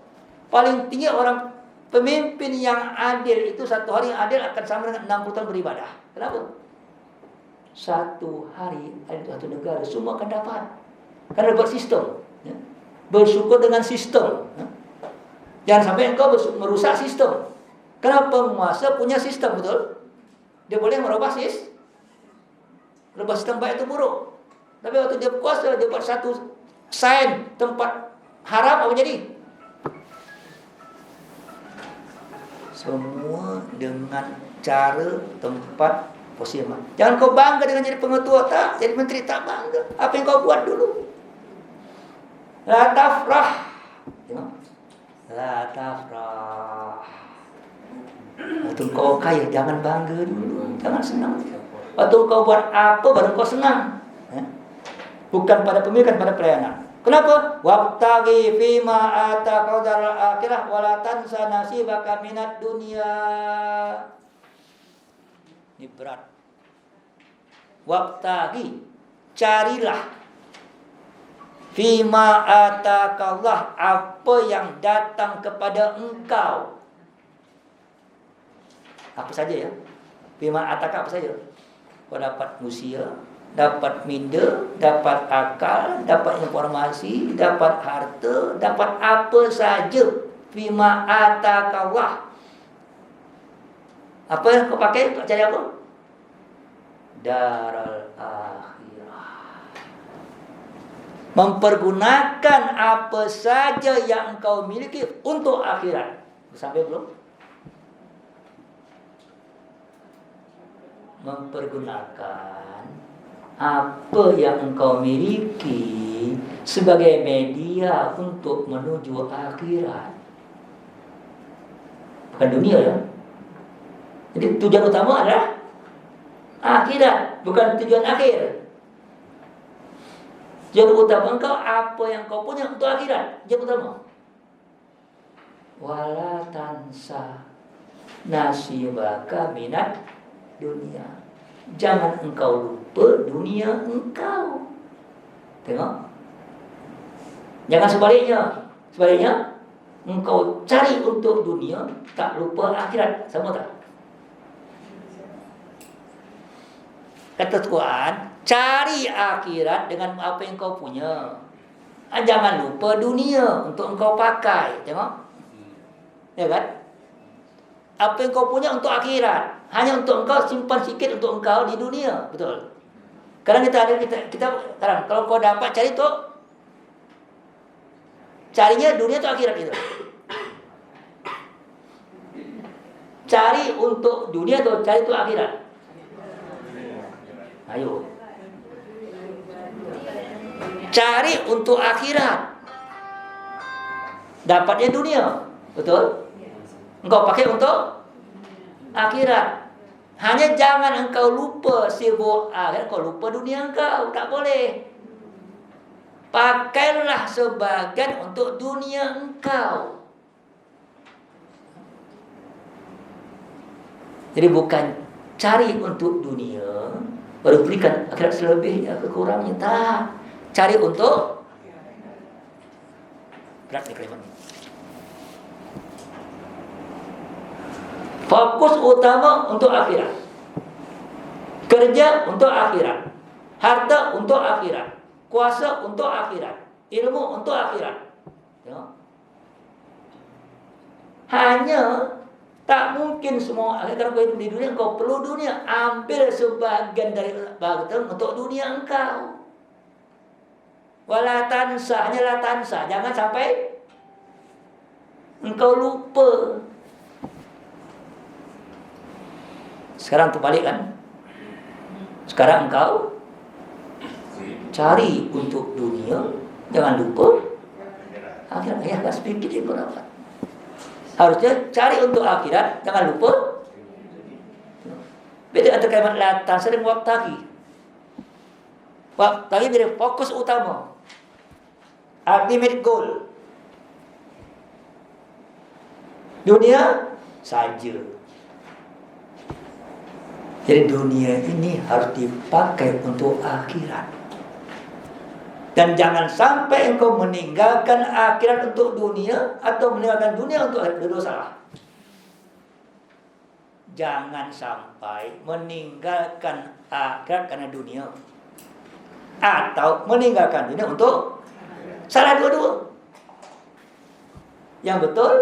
paling tinggi. Orang pemimpin yang adil itu satu hari yang adil akan sama dengan 60 tahun beribadah. Kenapa? Satu hari ada satu negara semua akan dapat. Karena buat sistem, ya. Bersyukur dengan sistem, ya. Jangan sampai engkau merusak sistem. Karena penguasa punya sistem, betul? Dia boleh merubah sistem baik itu buruk. Tapi waktu dia kuasa, dia buat satu sign tempat haram, apa jadi? Semua dengan cara tempat positif. Jangan kau bangga dengan jadi pengetua, tak? Jadi menteri tak bangga. Apa yang kau buat dulu? La tafrah. Tengok. La tafrah. Waktu kau kaya, jangan bangga dulu. Jangan senang. Waktu kau buat apa, baru kau senang. Bukan pada pemikiran, pada pelayanan. Kenapa? Wabtaghi fima ataka daral akhirah wala tansa nasibaka minad dunya. Ini berat. Wabtaghi, carilah Fima atakallah, apa yang datang kepada engkau. Apa saja ya? Fima ataka apa saja? Kau dapat usia, dapat minda, dapat akal, dapat informasi, dapat harta, dapat apa saja. Fima atakallah. Apa yang kau pakai untuk cari apa? Daral akhirah. Mempergunakan apa saja yang engkau miliki untuk akhirat. Sampai belum? Mempergunakan apa yang engkau miliki sebagai media untuk menuju akhirat. Bukan dunia ya. Jadi tujuan utama adalah akhirat, bukan tujuan akhir. Tujuan utama engkau apa yang kau punya untuk akhirat. Tujuan utama. Wala tansa nasibaka minat dunia. Jangan engkau lupa dunia engkau. Tengok. Jangan sebaliknya. Sebaliknya, engkau cari untuk dunia, tak lupa akhirat. Sama tak? Kata Tuhan, cari akhirat dengan apa yang kau punya. Jangan lupa dunia untuk engkau pakai. Tengok. Ya kan? Apa yang kau punya untuk akhirat. Hanya untuk engkau simpan sikit untuk engkau di dunia. Betul. Kadang kita sekarang kalau kau dapat cari tu, carinya dunia atau akhirat itu. Cari untuk dunia atau cari untuk akhirat. Ayo. Cari untuk akhirat. Dapatnya dunia. Betul? Engkau pakai untuk akhirat. Hanya jangan engkau lupa sibuk akhirat, kau lupa dunia engkau. Tak boleh. Pakailah sebagian untuk dunia engkau. Jadi bukan cari untuk dunia baru berikan akhirat selebihnya, kekurangnya. Tak. Cari untuk berat ni kalimat ni. Fokus utama untuk akhirat. Kerja untuk akhirat. Harta untuk akhirat. Kuasa untuk akhirat. Ilmu untuk akhirat. Ya. Hanya tak mungkin semua akhirat. Kalau kau hidup di dunia, kau perlu dunia. Ambil sebagian dari bagian untuk dunia engkau. Wala tansa, hanyalah tansa. Jangan sampai engkau lupa. Sekarang terbalik kan? Sekarang engkau cari untuk dunia, jangan lupa akhirat. Ya, tak sedikit yang kau dapat. Harusnya cari untuk akhirat, jangan lupa. Beda antara kalimat latan sering waktagi. Waktagi bila fokus utama, ultimate goal. Dunia saja. Jadi dunia ini harus dipakai untuk akhirat. Dan jangan sampai engkau meninggalkan akhirat untuk dunia atau meninggalkan dunia untuk akhirat. Dua salah. Jangan sampai meninggalkan akhirat karena dunia, atau meninggalkan dunia untuk salah dua-dua. Yang betul,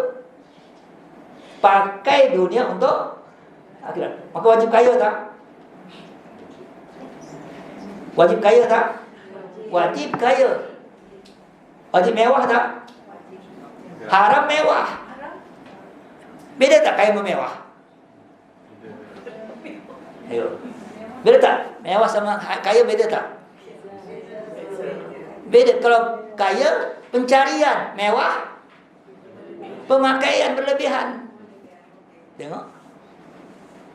pakai dunia untuk akhirat. Maka wajib kaya tak? Wajib kaya tak? Wajib kaya. Wajib mewah tak? Haram mewah. Beda tak kaya memewah? Ayo. Beda tak? Mewah sama kaya beda tak? Beda. Kalau kaya pencarian, mewah pemakaian berlebihan. Tengok.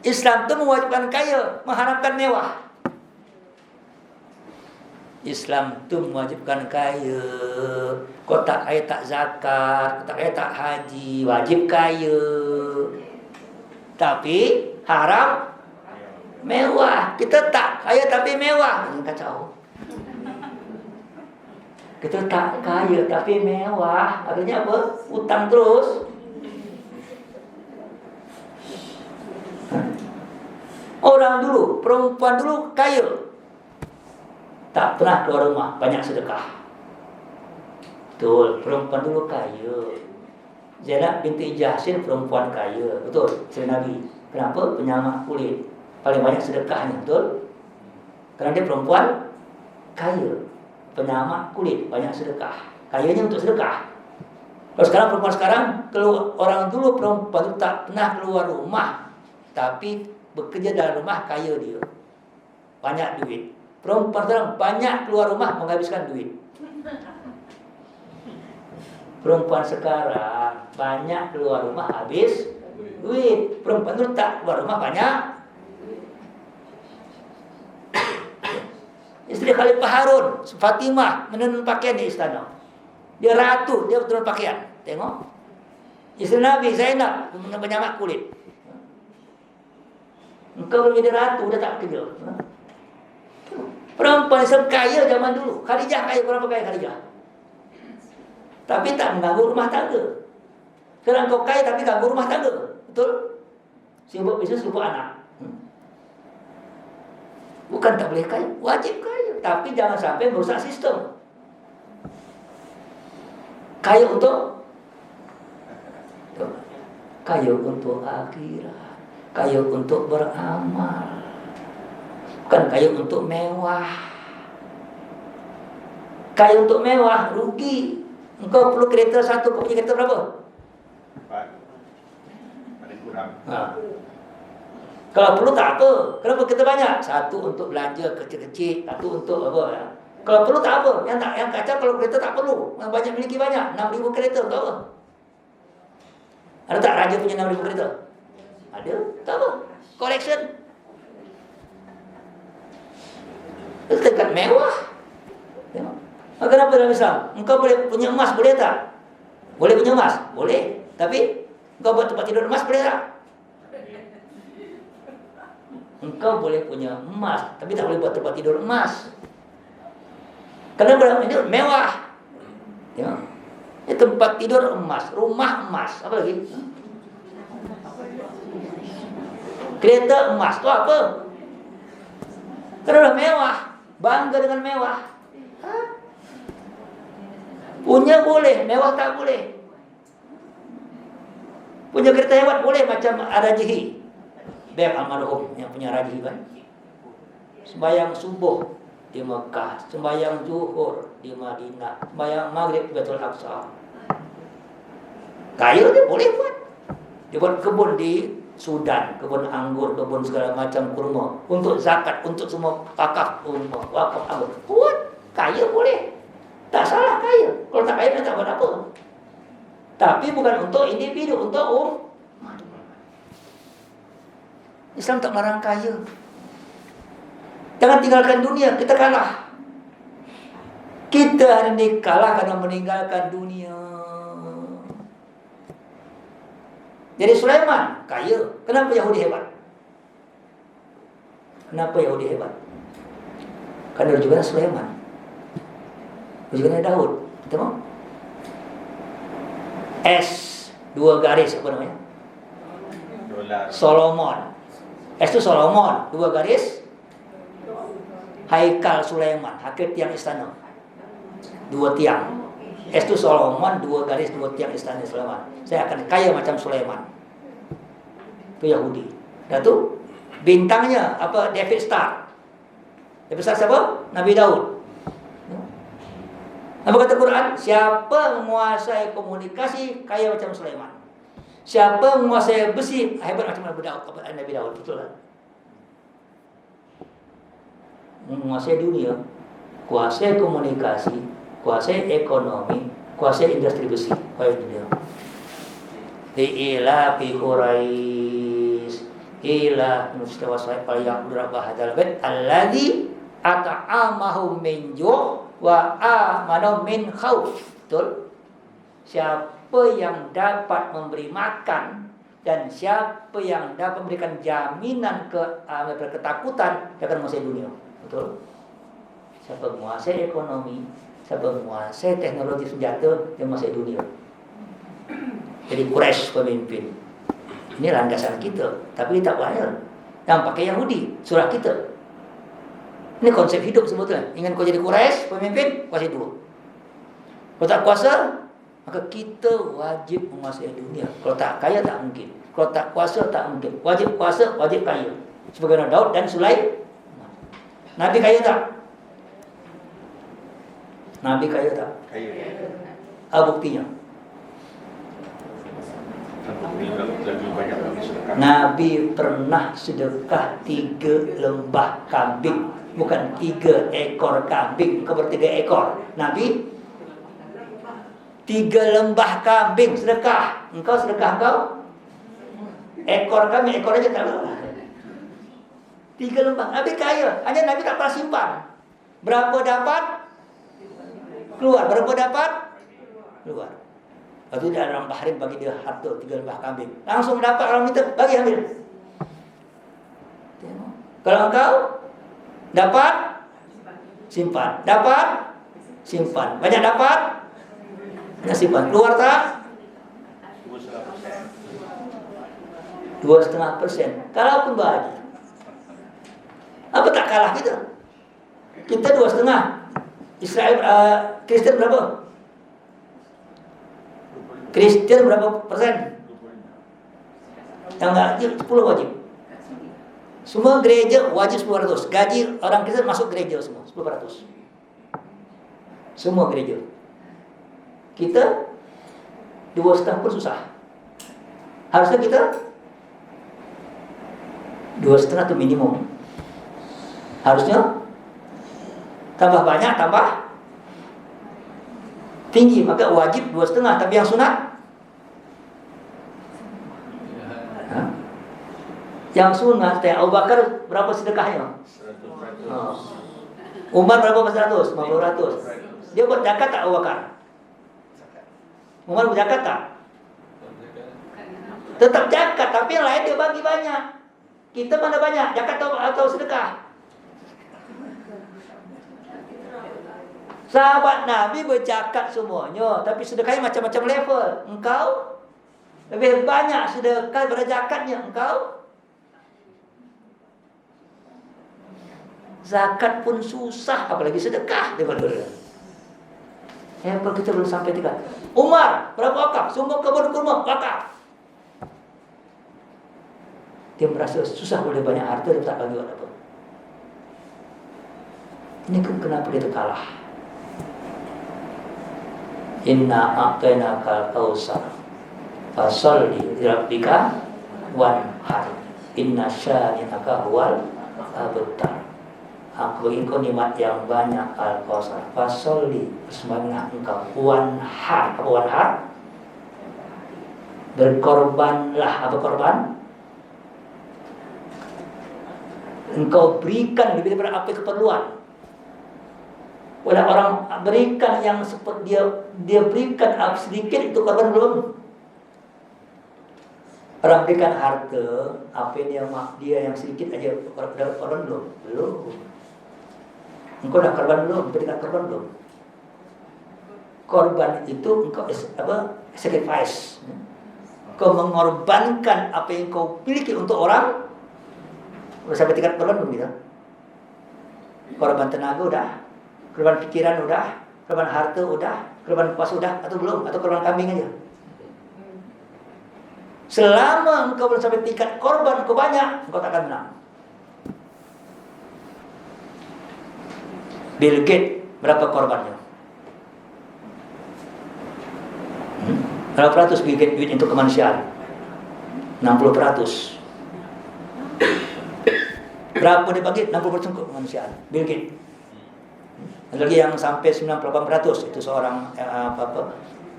Islam itu mewajibkan kaya, mengharapkan mewah. Islam itu mewajibkan kaya. Kau tak kaya tak zakat, kau tak kaya tak haji, wajib kaya. Tapi haram mewah. Kita tak kaya tapi mewah. Kacau. Kita tak kaya tapi mewah. Akhirnya apa? Utang terus. Orang dulu, perempuan dulu kaya, tak pernah keluar rumah, banyak sedekah. Betul, perempuan dulu kaya. Zainab binti Jahsin perempuan kaya. Betul, isteri Nabi. Kenapa? Penyamak kulit, paling banyak sedekahnya. Betul? Kerana dia perempuan kaya, penyamak kulit, banyak sedekah. Kayanya untuk sedekah. Kalau sekarang perempuan sekarang, kalau orang dulu perempuan itu tak pernah keluar rumah, tapi bekerja dalam rumah, kaya dia, banyak duit. Perempuan sekarang banyak keluar rumah, menghabiskan duit. Perempuan sekarang banyak keluar rumah, habis duit. Perempuan itu tak keluar rumah, banyak. Istri Khalifah Harun, Fatimah, menenun pakaian di istana. Dia ratu, dia menenun pakaian. Tengok. Istri Nabi Zainab, penyamak kulit. Engkau menjadi ratu, dah tak kerja. Perempuan sekaya zaman dulu. Khadijah kaya, berapa kaya Khadijah? Tapi tak mengganggu rumah tangga. Sekarang kau kaya tapi ganggu rumah tangga. Betul? Sibuk bisnes, sibuk anak. Bukan tak boleh kaya, wajib kaya. Tapi jangan sampai merusak sistem. Kaya untuk akhirat. Kaya untuk beramal. Bukan kaya untuk mewah. Kaya untuk mewah, rugi. Engkau perlu kereta satu, kau punya kereta berapa? 4. Paling kurang. Kalau perlu tak apa. Kenapa kereta banyak? Satu untuk belanja kecil-kecil, satu untuk apa ya. Kalau perlu tak apa. Yang kacau kalau kereta tak perlu. Yang banyak miliki banyak, 6,000 kereta, tak apa. Ada tak raja punya 6,000 kereta? Ada, tak apa. Collection. Itu dekat mewah. Tengok. Kenapa dalam Islam? Engkau boleh punya emas, boleh tak? Boleh punya emas? Boleh. Tapi engkau buat tempat tidur emas, boleh tak? Engkau boleh punya emas, tapi tak boleh buat tempat tidur emas. Karena dalam ini mewah. Ya. Ini tempat tidur emas, rumah emas, apa lagi? Kereta emas, itu apa? Karena mewah, bangga dengan mewah. Punya boleh, mewah tak boleh. Punya kereta hebat boleh, macam Ar-Rajihi, Beb almarhum yang punya Rajihi kan. Sembayang subuh di Mekah, sembayang zuhur di Madinah, sembayang maghrib di Baitul Aqsa. Kaya dia boleh buat. Dia buat kebun di Sudan, kebun anggur, kebun segala macam kurma, untuk zakat, untuk semua wakaf anggur. Buat, kaya boleh. Tak salah kaya. Kalau tak kaya, tak buat apa. Tapi bukan untuk individu, untuk Islam tak melarang kaya. Jangan tinggalkan dunia, kita kalah. Kita hari ini kalah karena meninggalkan dunia. Jadi Sulaiman kaya. Kenapa Yahudi hebat? Kenapa Yahudi hebat? Karena juga Sulaiman, juga Daud. Tengok. S 2 garis apa namanya? Solomon. S itu Solomon, 2 garis Haikal Sulaiman, hakir tiang istana. 2 tiang. S itu Solomon, 2 garis 2 tiang istana Sulaiman. Saya akan kaya macam Sulaiman. Itu Yahudi. Dan itu bintangnya apa? David Star. David Star siapa? Nabi Daud. Apa kata Quran? Siapa menguasai komunikasi kaya macam Sulaiman. Siapa menguasai besi hebat macam Nabi Daud. Betul kan? Menguasai dunia, kuasai komunikasi, kuasai ekonomi, kuasai industri besi. Kaya dunia. Ila fi Quraisy ila mustawasai yang berapa hadal bait alladzi at'amahum min ju' wa amanu min khauf. Betul? Siapa yang dapat memberi makan dan siapa yang dapat memberikan jaminan ketakutan, dia akan menguasai dunia. Betul? Siapa menguasai ekonomi, Siapa menguasai teknologi senjata yang menguasai dunia. Jadi Quraisy pemimpin. Ini landasan kita, tapi tak banyak yang pakai Yahudi, surah kita. Ini konsep hidup sebetulnya. Ingin kau jadi Quraisy pemimpin, kuasai dua. Kalau tak kuasa, maka kita wajib menguasai dunia. Kalau tak kaya tak mungkin. Kalau tak kuasa tak mungkin. Wajib kuasa, wajib kaya. Sebagaimana Daud dan Sulaiman. Nabi kaya tak? Nabi kaya tak? Kaya. Buktinya. Lebih banyak lagi sedekah. Nabi pernah sedekah 3 lembah kambing. Bukan 3 ekor kambing. Kau ber3 ekor. Nabi 3 lembah kambing sedekah. Engkau sedekah engkau? Ekor kambing, ekor aja tak apa. 3 lembah. Nabi kaya. Hanya Nabi tak pernah simpan. Berapa dapat? Keluar. Berapa dapat? Keluar. Waktu dia orang Bahrain bagi dia harta 3 lembah kambing. Langsung dapat orang minta, bagi ambil. Tengok. Kalau engkau dapat, simpan. Dapat, simpan. Banyak dapat, banyak simpan. Keluar tak? 2,5%. Kalaupun bagi. Apa tak kalah kita? Kita 2,5. Israel, Kristen berapa? Kristen berapa persen? Yang wajib 10 wajib. Semua gereja wajib 10%. Gaji orang Kristen masuk gereja semua 10%. Semua gereja. Kita 2,5 pun susah. Harusnya kita 2,5 itu minimum. Harusnya tambah banyak, tambah tinggi. Maka wajib 2,5. Tapi yang sunat, yang sunat, Abu Bakar berapa sedekahnya? 100%. Umar berapa %? 50%. Dia buat zakat tak Abu Bakar? Umar buat zakat tak? Tetap zakat, tapi yang lain dia bagi banyak. Kita mana banyak? Zakat atau sedekah? Sahabat Nabi berzakat semuanya, tapi sedekahnya macam-macam level. Engkau lebih banyak sedekah daripada zakatnya. Engkau zakat pun susah, apalagi sedekah daripada. Kalau kita belum sampai tingkat. Umar berapa wakaf? Semua kebun kurma wakaf. Dia merasa susah boleh banyak harta, dia tak bagi apa. Ini kenapa kita kalah? Inna a'tainakal kautsar fasholli lirabbika wanhar inna syani'aka huwal abtar. Aku bagi kau nikmat yang banyak al-kautsar. Fasholli, bersembahyanglah engkau. Wanhar, apa wanhar? Berkorbanlah. Apa korban? Engkau berikan lebih daripada apa keperluan. Oleh orang berikan yang seperti dia berikan sedikit, itu korban belum. Orang berikan harta, apa dia yang sedikit aja korban belum. Engkau dah korban belum? Berikan korban belum? Korban itu engkau sacrifice. Kau mengorbankan apa yang kau miliki untuk orang. Udah sampai tingkat korban belum kita? Korban tenaga udah, korban pikiran udah, korban harta udah, korban puas udah, atau belum? Atau korban kambing aja? Selama engkau belum sampai tingkat korban engkau banyak, engkau tak akan menang. Bill Gates berapa korbannya? Berapa ratus Bill Gates duit untuk kemanusiaan? 60%. Berapa dia bagi? 60% untuk kemanusiaan. Bill Gates. Ada lagi yang sampai 98%, itu seorang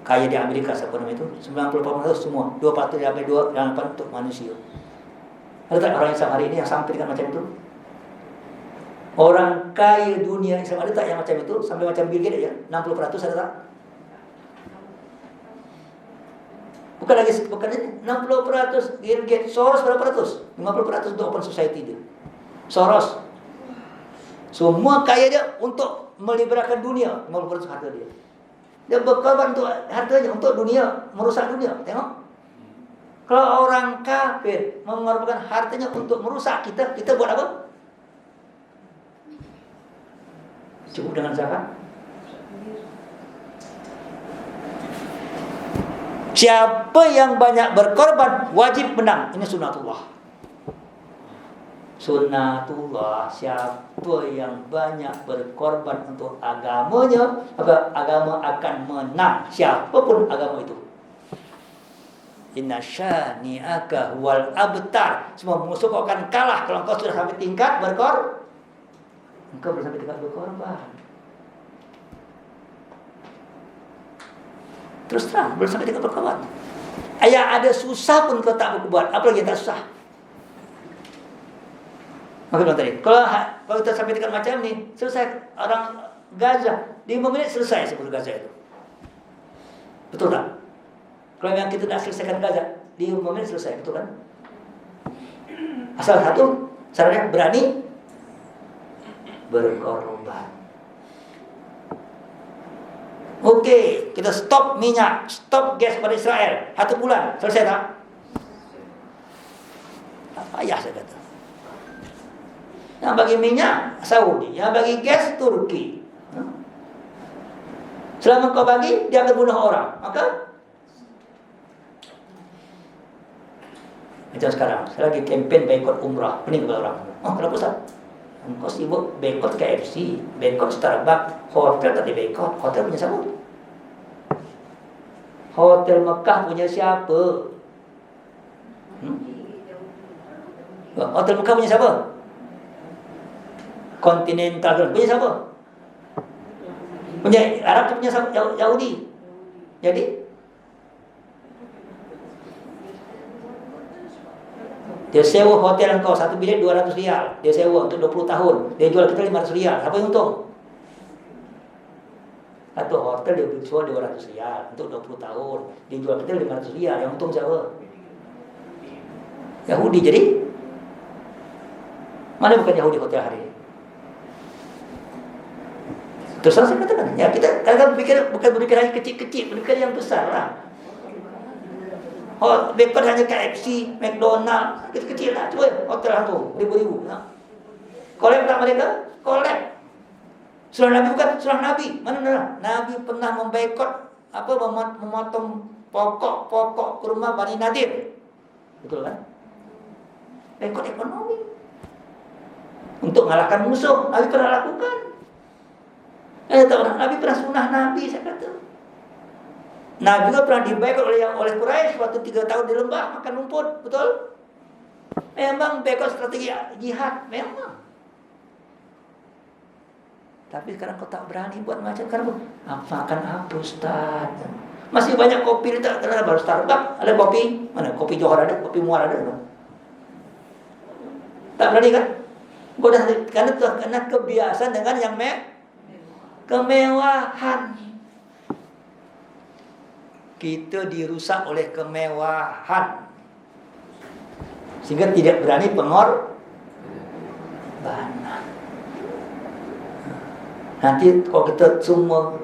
kaya di Amerika, siapa namanya itu? 98% semua. 2% sampai 2 untuk manusia. Ada tak orang Islam hari ini yang sampai dengan macam itu? Orang kaya dunia Islam ada tak yang macam itu? Sampai macam Bill Gates ya? 60% ada tak? Bukan ini 60% Bill Gates. Soros berapa ratus? 50% untuk open society dia. Soros semua kaya dia untuk meliberakan dunia, 50% harta dia. Dia berkorban untuk hartanya, untuk dunia, merusak dunia. Tengok. Kalau orang kafir mengorbankan hartanya untuk merusak kita, kita buat apa? Cukup dengan zakat. Siapa yang banyak berkorban wajib menang. Ini sunnatullah. Sunnatullah. Siapa yang banyak berkorban untuk agamanya, maka agama akan menang. Siapapun agama itu. Inna syani'aka wal abtar. Semua musuh kau akan kalah kalau kau sudah sampai tingkat berkorban. Engkau belum sampai tingkat berkorban. Terus terang, belum sampai tingkat berkorban. Ayah ada susah pun kau tak berkorban, apalagi yang tak susah. Maka bilang tadi, kalau kita sampai tingkat macam ni, selesai orang Gaza 5 menit selesai seluruh Gaza itu. Betul tak? Kalau yang kita nak selesaikan Gaza 5 menit selesai, betul kan? Asal satu, syaratnya berani berkorban. Okey, kita stop minyak, stop gas pada Israel 1 bulan, selesai tak? Tak payah saya kata. Yang bagi minyak Saudi, yang bagi gas Turki. Selama kau bagi, dia akan bunuh orang. Maka macam sekarang, saya lagi kempen boikot umrah. Pening kepada orang. Oh, kenapa Ustaz? Engkau sibuk boikot KFC, boikot Starbucks, hotel tak diboikot. Hotel punya siapa? Hotel Mekah punya siapa? Hotel Mekah punya siapa? Continental punya siapa? Punya Arab tu punya siapa? Yahudi. Jadi dia sewa hotel engkau 1 bilik 200 riyal. Dia sewa untuk 20 tahun. Dia jual kita 500 riyal. Siapa yang untung? Satu hotel dia jual 200 riyal untuk 20 tahun. Dia jual kita 500 riyal. Yang untung siapa? Yahudi. Jadi mana bukan Yahudi hotel hari ini? Terus saya katakan, ya kita kadang bukan berpikir hanya kecil-kecil, berpikir yang besar lah. Oh, bekor hanya KFC, McDonald, kecil-kecil lah. Cuba hotel tu, ribu-ribu. Kolek tak mereka? Kolek. Surah Nabi bukan surah Nabi. Mana Nabi pernah memboikot memotong pokok-pokok kurma Bani Nadir. Betul kan? Boikot ekonomi. Untuk mengalahkan musuh, Nabi pernah lakukan. Nabi pernah sunnah Nabi, saya kata. Nabi juga pernah diboikot oleh Quraisy waktu 3 tahun di lembah makan rumput, betul? Memang boikot strategi jihad, memang. Tapi sekarang kau tak berani buat macam sekarang. Makan apa Ustaz? Masih banyak kopi ni tak ada, baru Starbucks ada kopi. Mana kopi Johor ada, kopi Muar ada. Tak berani kan? Kau dah karena kebiasaan dengan yang kemewahan. Kita dirusak oleh kemewahan sehingga tidak berani pengorbanan. Nanti kalau kita semua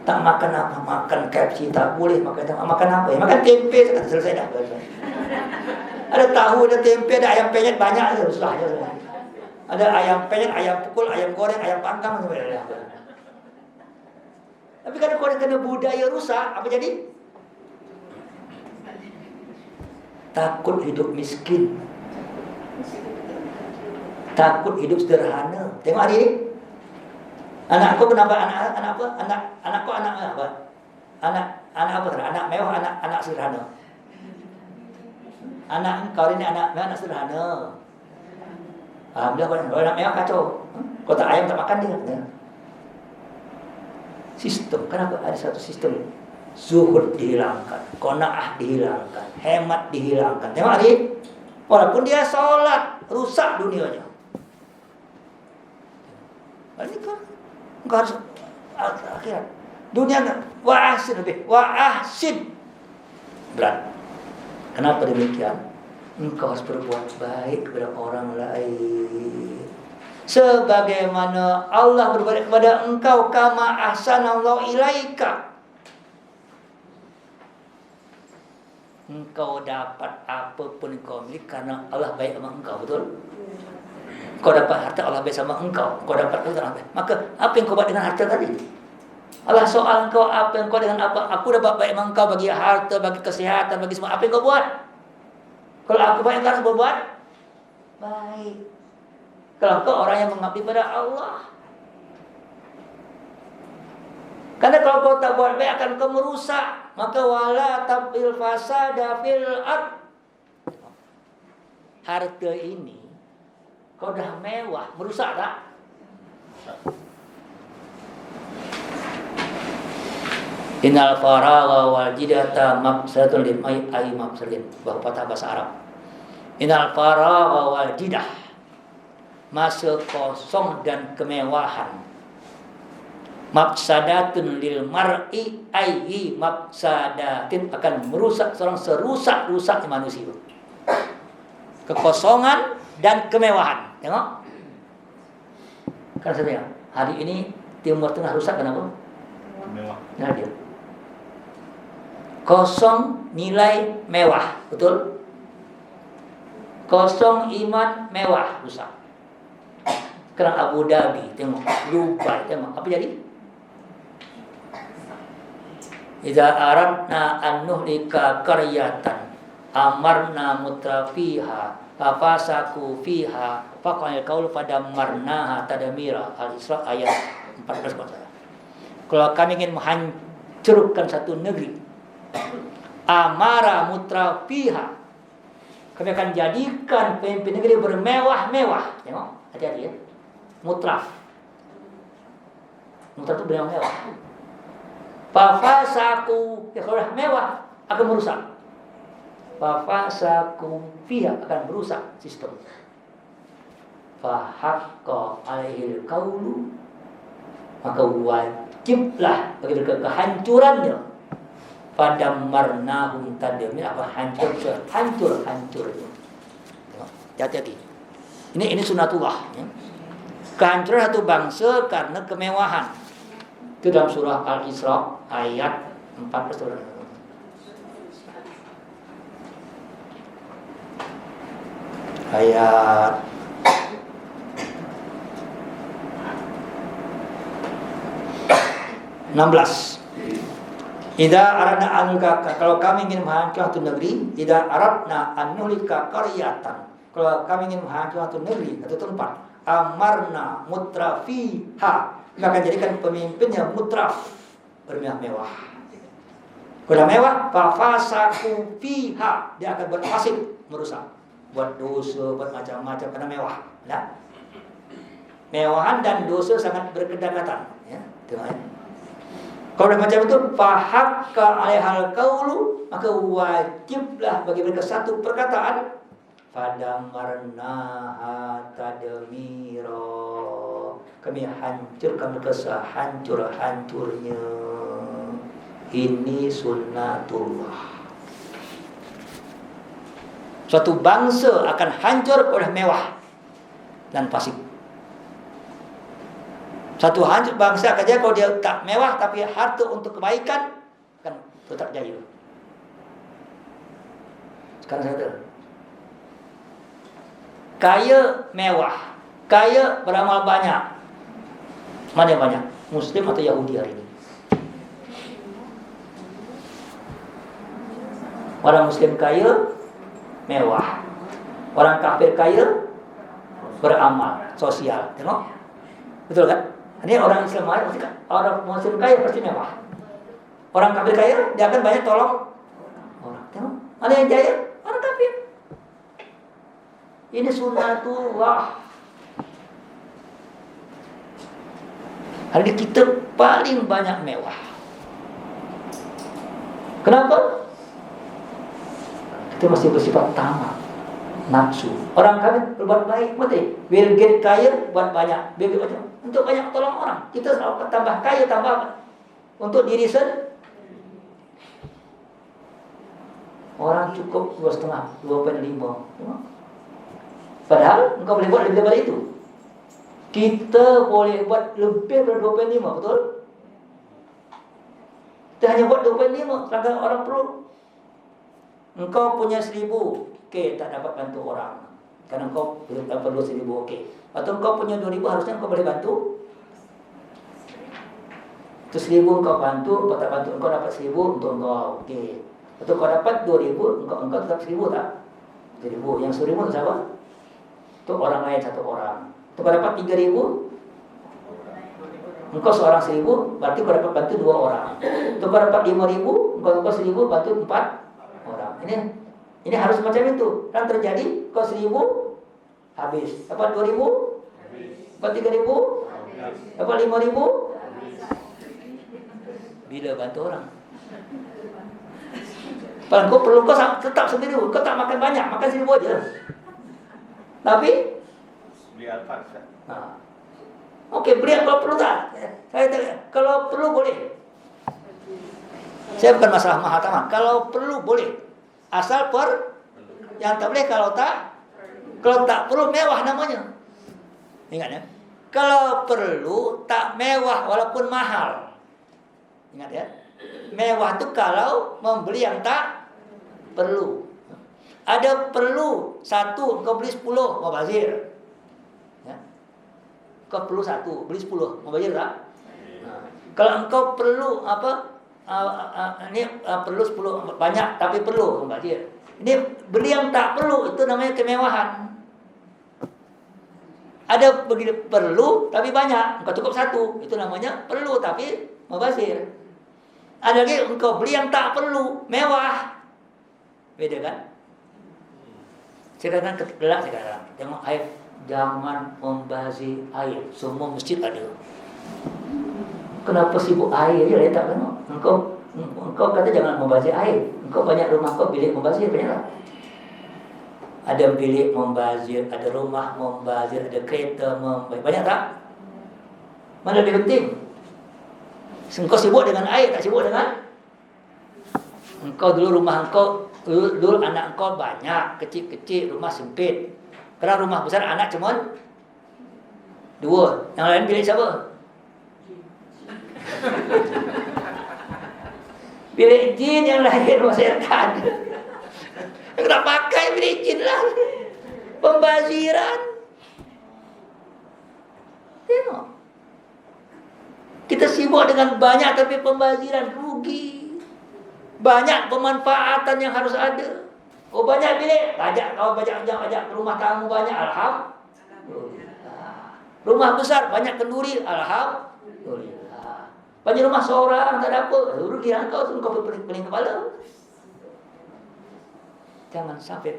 tak makan apa, makan KFC tak boleh, makan apa? Ya makan tempe, selesai dah. Ada tahu, ada tempe, ada ayam penyet banyak, susah je. Ada ayam penyet, ayam pukul, ayam goreng, ayam panggang sebenarnya. Tapi kalau kena budaya rusak, apa jadi? Takut hidup miskin, takut hidup sederhana. Tengok hari ini, anakku kenapa anak apa? Anakku anak apa? Anak apa? Anak mewah, anak sederhana. Anak kau ini anak mewah, anak sederhana. Alhamdulillah, kalau anak mewah kacau. Kau tak ayam tak makan dia. Sistem, kenapa ada satu sistem? Zuhud dihilangkan, qanaah dihilangkan, hemat dihilangkan. Tengok hari, walaupun dia solat, rusak dunianya. Ini kan engkau harus akhirat. Dunia enggak wa'ahsin. Berat. Kenapa demikian? Engkau harus berbuat baik kepada orang lain. sebagaimana Allah berbuat kepada engkau, kama ahsanallahu ilaika. Engkau dapat apapun kau milik karena Allah baik sama engkau, betul? Kau dapat harta, Allah baik sama engkau. Kau dapat harta, maka apa yang kau buat dengan harta tadi? Allah soal engkau, apa yang kau dengan apa? Aku dapat baik sama engkau, bagi harta, bagi kesehatan, bagi semua. Apa yang kau buat? Kalau aku baik, engkau harus berbuat baik. Kalau engkau orang yang mengabdi pada Allah. Karena kalau kau tak buat baik akan kau merusak. Maka wala tabil fasada fil ard. Harta ini kau dah mewah, merusak tak? Innal faragha wal jidata mafsadatun lil ay mafsadin. Bahwa patah bahasa Arab. Innal faragha wal jidah, masa kosong dan kemewahan, mafsadatun lil mar'i ayyi mafsadatin, akan merusak seorang serusak-rusaknya manusia. Kekosongan dan kemewahan. Tengok. Kan saya bilang, hari ini Timur Tengah rusak kenapa? Mewah. Nah dia. Kosong nilai mewah, betul? Kosong iman mewah, rusak. Kerana Abu Dhabi, tengok, Dubai, tengok, apa jadi? Idza aradna an nuhlika qaryatan amarna mutrafiha fafasaku fiha faqal qaul fadammarnaha tadmira. Al-Isra ayat 14. Kalau kami ingin menghancurkan satu negeri, amara mutrafiha, kami akan jadikan pemimpin negeri bermewah-mewah. Tengok, hati-hati ya. Mutraf itu bermewah. Fafasaku, ya kalau dah mewah akan merusak. Fafasaku fiha, akan merusak sistem. Fahaqqa alaihil qaulu, maka wajiblah bagi mereka kehancurannya. Fadammarnahum tadmir, apa hancur sehancur-hancurnya. Hati-hati. Ini sunatullah ya. Kehancuran satu bangsa karena kemewahan. Itu dalam surah Al-Isra ayat 14. Ayat 16. Idza aradna anka, kalau kami ingin menghancurkan satu negeri, idza aradna an nuhlika qaryatan, kalau kami ingin menghancurkan satu negeri atau tempat, amarna mutrafiha, maka jadikan pemimpinnya mutraf, bermewah-mewah. Kalau mewah, fafasaku fiha, dia akan berfasik, merusak, buat dosa, buat macam-macam karena mewah. Nah, mewahan dan dosa sangat berkedekatan. Ya, tengok ya. Kalau dah macam itu, fahaqqa alaihal qaulu, maka wajiblah bagi mereka satu perkataan, fadammarnaha tadmira, kami hancurkan mereka sehancur-hancurnya. Ini sunnatullah. Suatu bangsa akan hancur oleh mewah dan fasik. Satu hancur bangsa akan jadi kalau dia tak mewah tapi harta untuk kebaikan, kan tetap jaya. Sekarang saya tahu, kaya mewah, kaya beramal banyak, mana yang banyak? Muslim atau Yahudi hari ini? Orang Muslim kaya mewah, orang kafir kaya beramal sosial. Tengok, betul kan? Ini orang Islam pasti kan, orang Muslim kaya pasti mewah. Orang kafir kaya dia akan banyak tolong orang. Tengok, mana yang jaya? Orang kafir. Ini sunnatullah. Hari ini kita paling banyak mewah. Kenapa? Kita masih bersifat tamak, nafsu. Orang kafir berbuat baik, betul. Bill Gates kaya buat banyak, Bill Gates untuk banyak tolong orang. Kita selalu tambah kaya, tambah apa? Untuk diri sendiri. Orang cukup 2,5, 2,5. Padahal engkau boleh buat lebih daripada itu. Kita boleh buat lebih dari 25, betul? Kita hanya buat 25, sedangkan orang perlu. Engkau punya 1,000, okey, tak dapat bantu orang karena engkau perlu 1,000, okey. Atau engkau punya 2,000, harusnya engkau boleh bantu. Itu 1,000 engkau bantu, engkau tak bantu, engkau dapat 1,000 untuk engkau, okey. Atau engkau dapat 2,000, engkau tetap 1,000 tak? 1,000, yang 1,000 untuk siapa? Untuk orang lain, satu orang. Untuk kau dapat 3,000, engkau seorang 1,000, berarti kau dapat bantu 2 orang. Untuk kau dapat 5,000, engkau 1,000 bantu 4 orang. Ini harus macam itu. Kan terjadi kau 1,000 habis, dapat 2,000, dapat 3,000, dapat 5,000. Bila bantu orang? Kalau kau perlu, kau tetap sendiri, kau tak makan banyak, makan 1,000 aja. Tapi Beli Alphard. okey, beri kalau perlu tak? Kalau perlu boleh. Saya bukan masalah mahal tak mahal. Kalau perlu boleh. Asal yang tak boleh kalau tak perlu mewah namanya. Ingat ya. Kalau perlu tak mewah walaupun mahal. Ingat ya. Mewah tu kalau membeli yang tak perlu. Ada perlu 1, kau beli 10, mubazir. Kau perlu 1, beli 10, mau bayar tak? Kalau engkau perlu perlu 10 banyak tapi perlu, mau bayar. Ini beli yang tak perlu, itu namanya kemewahan. Ada begitu perlu tapi banyak, engkau cukup 1, itu namanya perlu tapi mau bayar. Ada lagi engkau beli yang tak perlu, mewah. Beda kan? Sekarang kegelak sekarang. Tengok air. Jangan membazir air. Semua masjid ada. Kenapa sibuk air je letak kan? Engkau kata jangan membazir air. Engkau banyak rumah kau bilik membazir, banyak tak? Ada bilik membazir, ada rumah membazir, ada kereta membazir, banyak tak? Mana lebih penting? Engkau sibuk dengan air, tak sibuk dengan? Engkau dulu rumah engkau, dulu anak engkau banyak, kecil-kecil, rumah sempit. Kerana rumah besar anak cuma 2. Yang lain bilik siapa? Bilik jin, yang lain rumah setan. Tak pakai bilik jin lah. Pembaziran. Tengok. Kita sibuk dengan banyak tapi pembaziran rugi. Banyak pemanfaatan yang harus ada. Oh banyak bilik, ajak rumah tamu banyak, alhamdulillah. Rumah besar banyak kenduri, alhamdulillah. Banyak rumah seorang tak ada apa, rugi kau pening kepala. Jangan sampai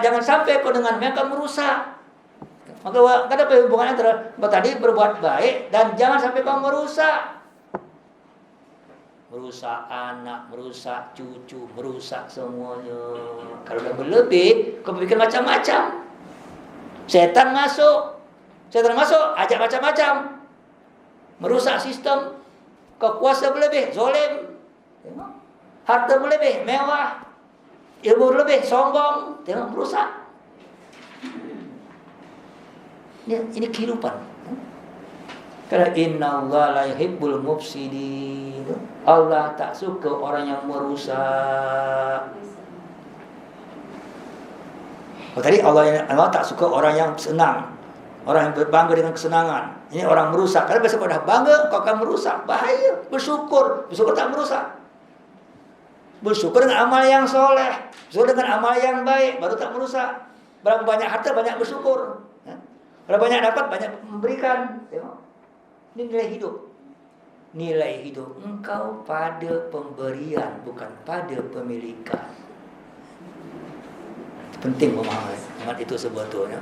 jangan sampai kau dengan mereka merusak. Maka ada hubungan antara tadi berbuat baik dan jangan sampai kau merusak. Merusak anak, merusak cucu, merusak semuanya. Kalau dah berlebih, kau berfikir macam-macam. Setan masuk, ajak macam-macam. Merusak sistem. Kau kuasa berlebih, zalim. Tengok. Harta berlebih, mewah. Ilmu berlebih, sombong. Tengok, merusak. Ini kehidupan. Karena innallaha la yuhibbul mufsidin. Allah tak suka orang yang merusak. Tadi Allah tak suka orang yang senang, orang yang berbangga dengan kesenangan. Ini orang merusak. Karena besok kau dah bangga, kau akan merusak. Bahaya. Bersyukur tak merusak. Bersyukur dengan amal yang soleh, bersyukur dengan amal yang baik, baru tak merusak. Berapa banyak harta, banyak bersyukur. Berapa banyak dapat, banyak memberikan. Tengok. Ini nilai hidup. Nilai hidup engkau pada pemberian, bukan pada pemilikan. Penting memahami itu sebetulnya.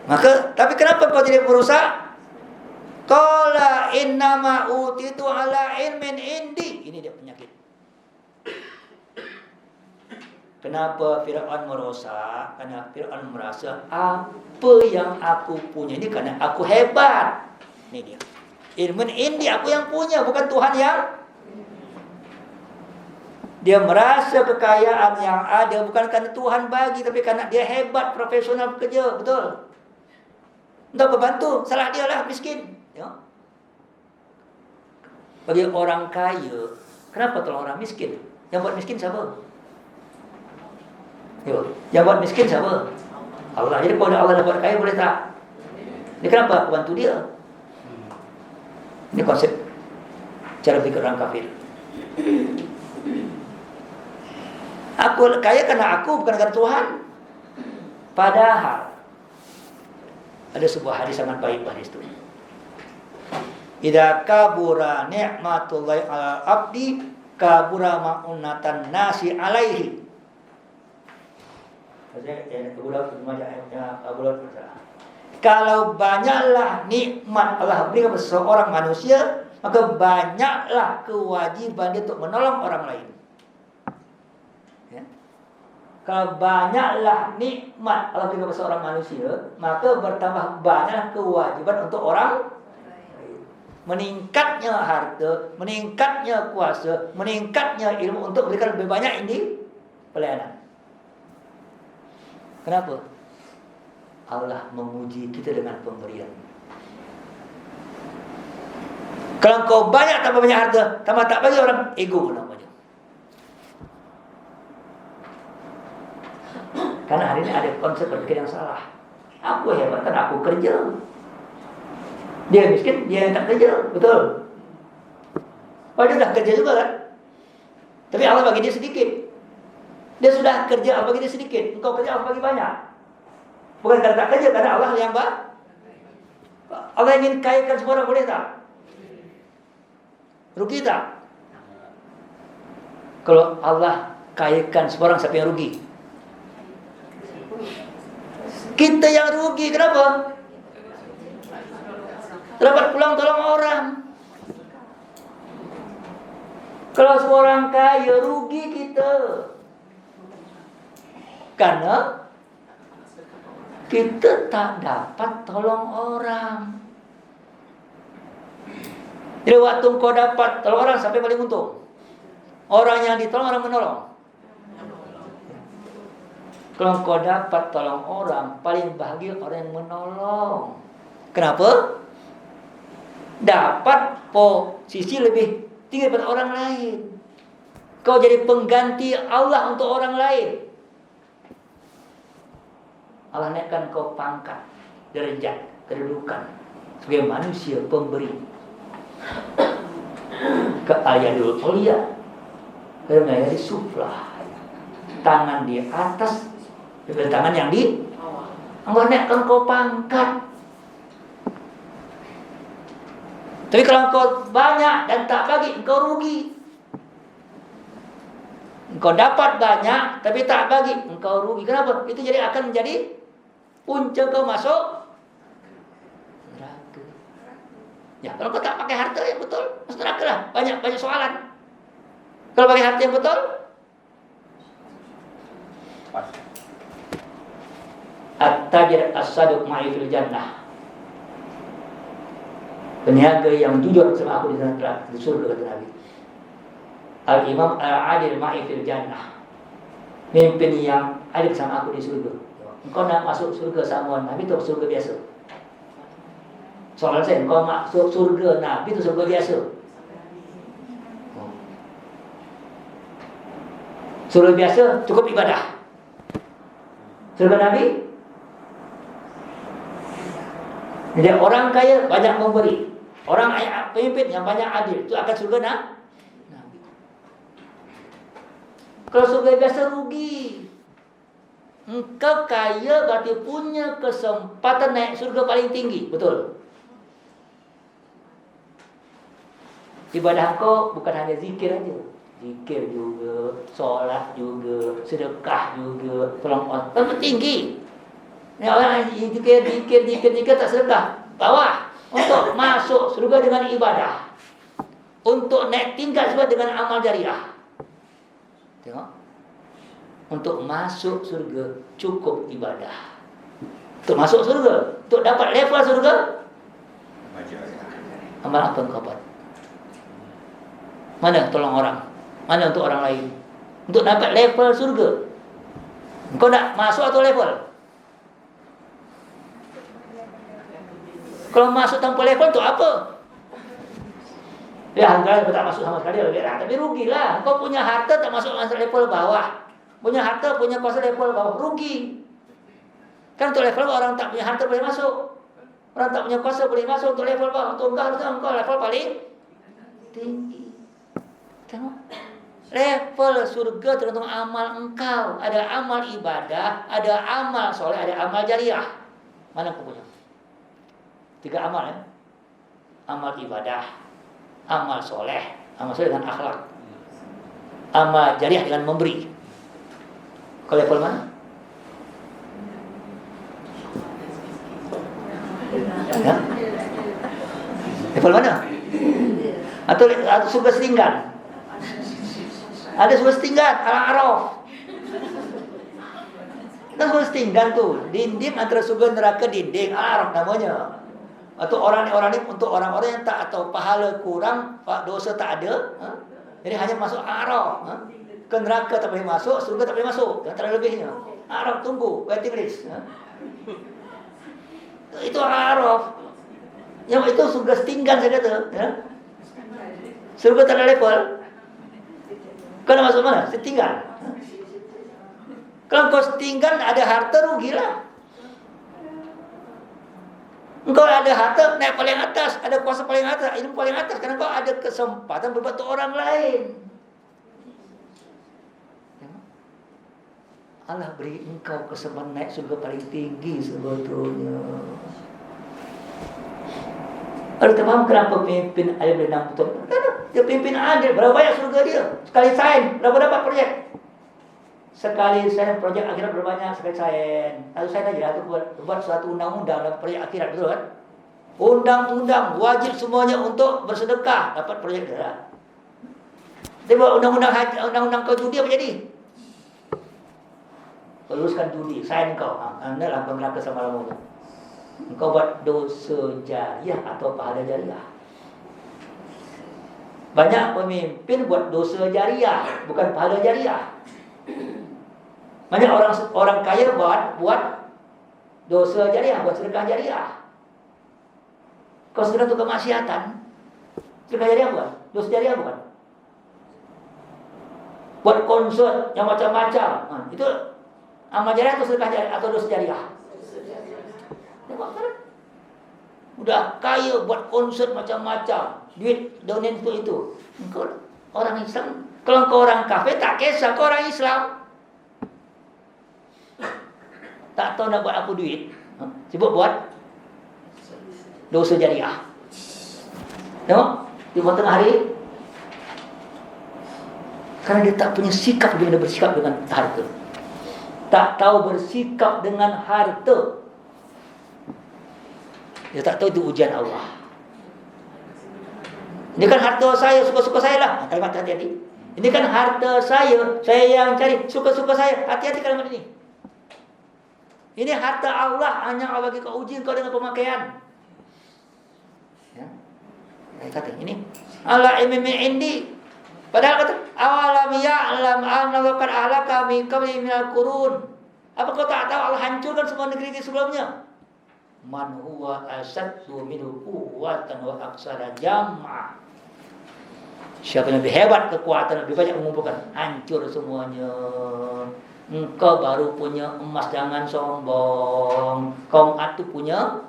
Maka, tapi kenapa kau tidak merusak? Qala innama utitu ala ilmin indi. Ini dia penyakit. Kenapa Fir'aun merosak? Karena Fir'aun merasa apa yang aku punya ini karena aku hebat. Ini dia. Ilmu ini aku yang punya, bukan Tuhan yang. Dia merasa kekayaan yang ada bukan karena Tuhan bagi, tapi karena dia hebat, profesional bekerja, betul. Untuk membantu, salah dia lah miskin. Ya. Bagi orang kaya, kenapa tolong orang miskin? Yang buat miskin siapa? Yo, yang buat miskin siapa? Allah. Jadi kalau Allah dah buat kaya boleh tak? Ini kenapa aku bantu dia? Ini konsep cara pikir orang kafir. Aku kaya karena aku, bukan karena Tuhan. Padahal ada sebuah hadis sangat baik hadis itu. Idza kabura ni'matullahi 'ala abdi kabura ma'unatan nasi alaihi. Kalau banyaklah nikmat Allah berikan kepada seorang manusia, maka banyaklah kewajiban dia untuk menolong orang lain. Ya. Kalau banyaklah nikmat Allah berikan kepada seorang manusia, maka bertambah banyak kewajiban untuk orang lain. Meningkatnya harta, meningkatnya kuasa, meningkatnya ilmu untuk memberikan lebih banyak ini pelayanan. Kenapa? Allah menguji kita dengan pemberian. Kalau kau banyak tambah banyak harta, tambah tak bagi orang, ego namanya. Karena hari ini ada konsep berpikir yang salah. Aku hebat karena aku kerja. Dia miskin, dia yang tak kerja, betul. Oh, dia sudah kerja juga kan? Tapi Allah bagi dia sedikit. Dia sudah kerja, Allah bagi dia sedikit. Engkau kerja, Allah bagi banyak. Bukan karena tak kerja, karena Allah yang Allah ingin kayakan semua orang, boleh tak? Rugi tak? Kalau Allah kayakan semua orang, siapa yang rugi? Kita yang rugi, kenapa? Dapat pulang tolong orang. Kalau semua orang kaya, rugi kita. Karena kita tak dapat tolong orang. Jadi waktu kau dapat tolong orang, siapa yang paling untung? Orang yang ditolong, orang menolong. Kalau kau dapat tolong orang, paling bahagia orang yang menolong. Kenapa? Dapat posisi lebih tinggi daripada orang lain. Kau jadi pengganti Allah untuk orang lain. Allah naikkan kau pangkat, derajat, kedudukan sebagai manusia pemberi. Ke ayadul ulia, ke ayadul suflah. Tangan di atas, dengan tangan yang di Allah naikkan kau pangkat. Tapi kalau kau banyak dan tak bagi, engkau rugi. Engkau dapat banyak tapi tak bagi, engkau rugi. Kenapa? Itu jadi akan menjadi punca kau masuk neraka. Ya, kalau kau tak pakai harta yang betul, masuk neraka lah. Banyak soalan. Kalau pakai harta yang betul, at-tajir as-saduq ma'i fil jannah. Peniaga yang jujur sama aku di surga, kata Nabi. Al-imam al-adil ma'i fil jannah. Pemimpin yang adil sama aku di surga. Engkau nak masuk surga sama Nabi itu surga biasa. Soalan saya, engkau masuk surga Nabi itu surga biasa. Surga biasa cukup ibadah. Surga Nabi, jadi orang kaya banyak memberi. Orang pemimpin yang banyak adil itu akan surga Nabi. Kalau surga biasa rugi. Engkau kaya berarti punya kesempatan naik surga paling tinggi. Betul. Ibadah engkau bukan hanya zikir aja. Zikir juga, solat juga, sedekah juga, tolong orang. Tapi tinggi. Ini orang zikir tak sedekah. Bawah. Untuk masuk surga dengan ibadah. Untuk naik tingkat surga dengan amal jariah. Tengok. Untuk masuk surga cukup ibadah. Untuk masuk surga, untuk dapat level surga, amal apa engkau buat? Mana tolong orang? Mana untuk orang lain? Untuk dapat level surga, engkau nak masuk atau level? Kalau masuk tanpa level itu apa? Ya, enggak tak masuk sama sekali lebih berat, tapi rugilah. Kau punya harta tak masuk level bawah. Punya harta, punya kuasa level bawah, rugi. Kan untuk level bawah orang tak punya harta boleh masuk. Orang tak punya kuasa boleh masuk untuk level bawah. Untuk engkau level paling tinggi. Tengok. Level surga tergantung amal engkau. Ada amal ibadah, ada amal soleh, ada amal jariah. Mana kau punya? 3 amal ya. Amal ibadah, amal soleh dengan akhlak, amal jariah dengan memberi. Kau level mana? Ya? Level mana? Atau surga setinggan? Ada surga setinggan, Al-A'raf. Kan surga setinggan tuh, dinding antara surga neraka, dinding Al-A'raf namanya. Atau orang-orang ini untuk orang-orang yang tak atau pahala kurang, dosa tak ada, jadi hanya masuk Al-A'raf. Ke neraka tak boleh masuk, surga tak boleh masuk, tak ada lebihnya. Al-A'raf tunggu, waiting list. Itu Al-A'raf. Yang itu surga setinggan saya kata, ya. Surga tak ada level. Kau nak masuk mana? Setinggan. Kalau kau setinggan ada harta, rugilah. Engkau ada harta naik paling atas, ada kuasa paling atas, ilmu paling atas, karena kau ada kesempatan berbuat untuk orang lain. Allah beri engkau kesempatan naik surga paling tinggi sebetulnya. Lalu faham kenapa pemimpin adil boleh nampak betul? Dia pimpin adil, berapa banyak surga dia? Sekali sign, berapa dapat projek? Sekali sign projek akhirat berbanyak sekali sign. Lalu sign aja tu buat suatu undang-undang dalam projek akhirat, betul kan? Undang-undang wajib semuanya untuk bersedekah, dapat projek dia. Dia buat undang-undang kau judi apa jadi? Kau luruskan judi, sign kau. Anda lah kau neraka sama lama. Engkau buat dosa jariah atau pahala jariah. Banyak pemimpin buat dosa jariah, bukan pahala jariah. Banyak orang kaya buat dosa jariah, buat sedekah jariah. Kau sedekah untuk kemaksiatan, sedekah jariah bukan? Dosa jariah bukan? Buat konsert yang macam-macam, itu amal jariah atau sedekah jariah atau dosa jariah? Udah kaya buat konsert macam-macam, duit donate untuk itu. Engkau orang Islam, kalau kau orang kafir tak kisah, kau orang Islam. Tak tahu nak buat apa duit, sibuk buat dosa jariah. Tengok di tengah hari, karena dia tak punya sikap, dia bersikap dengan harta. Tak tahu bersikap dengan harta. Dia tak tahu itu ujian Allah. Ini kan harta saya, suka-suka saya lah. Kalimat hati-hati. Ini kan harta saya yang cari, suka-suka saya. Hati-hati kalimat ini. Ini harta Allah, hanya Allah bagi kau uji kau dengan pemakaian. Ya. Kata ini Allah imimi indi. Padahal kata awalam ya'lam anna qad ahlaka min qabli minal qurun. Apa kau tak tahu Allah hancurkan semua negeri sebelumnya? Man huwa asaddu minhu quwwatan wa aksara jam'a. Siapa yang lebih hebat kekuatan, lebih banyak mengumpulkan, hancur semuanya. Engkau baru punya emas, jangan sombong. Kaum Ad tu punya,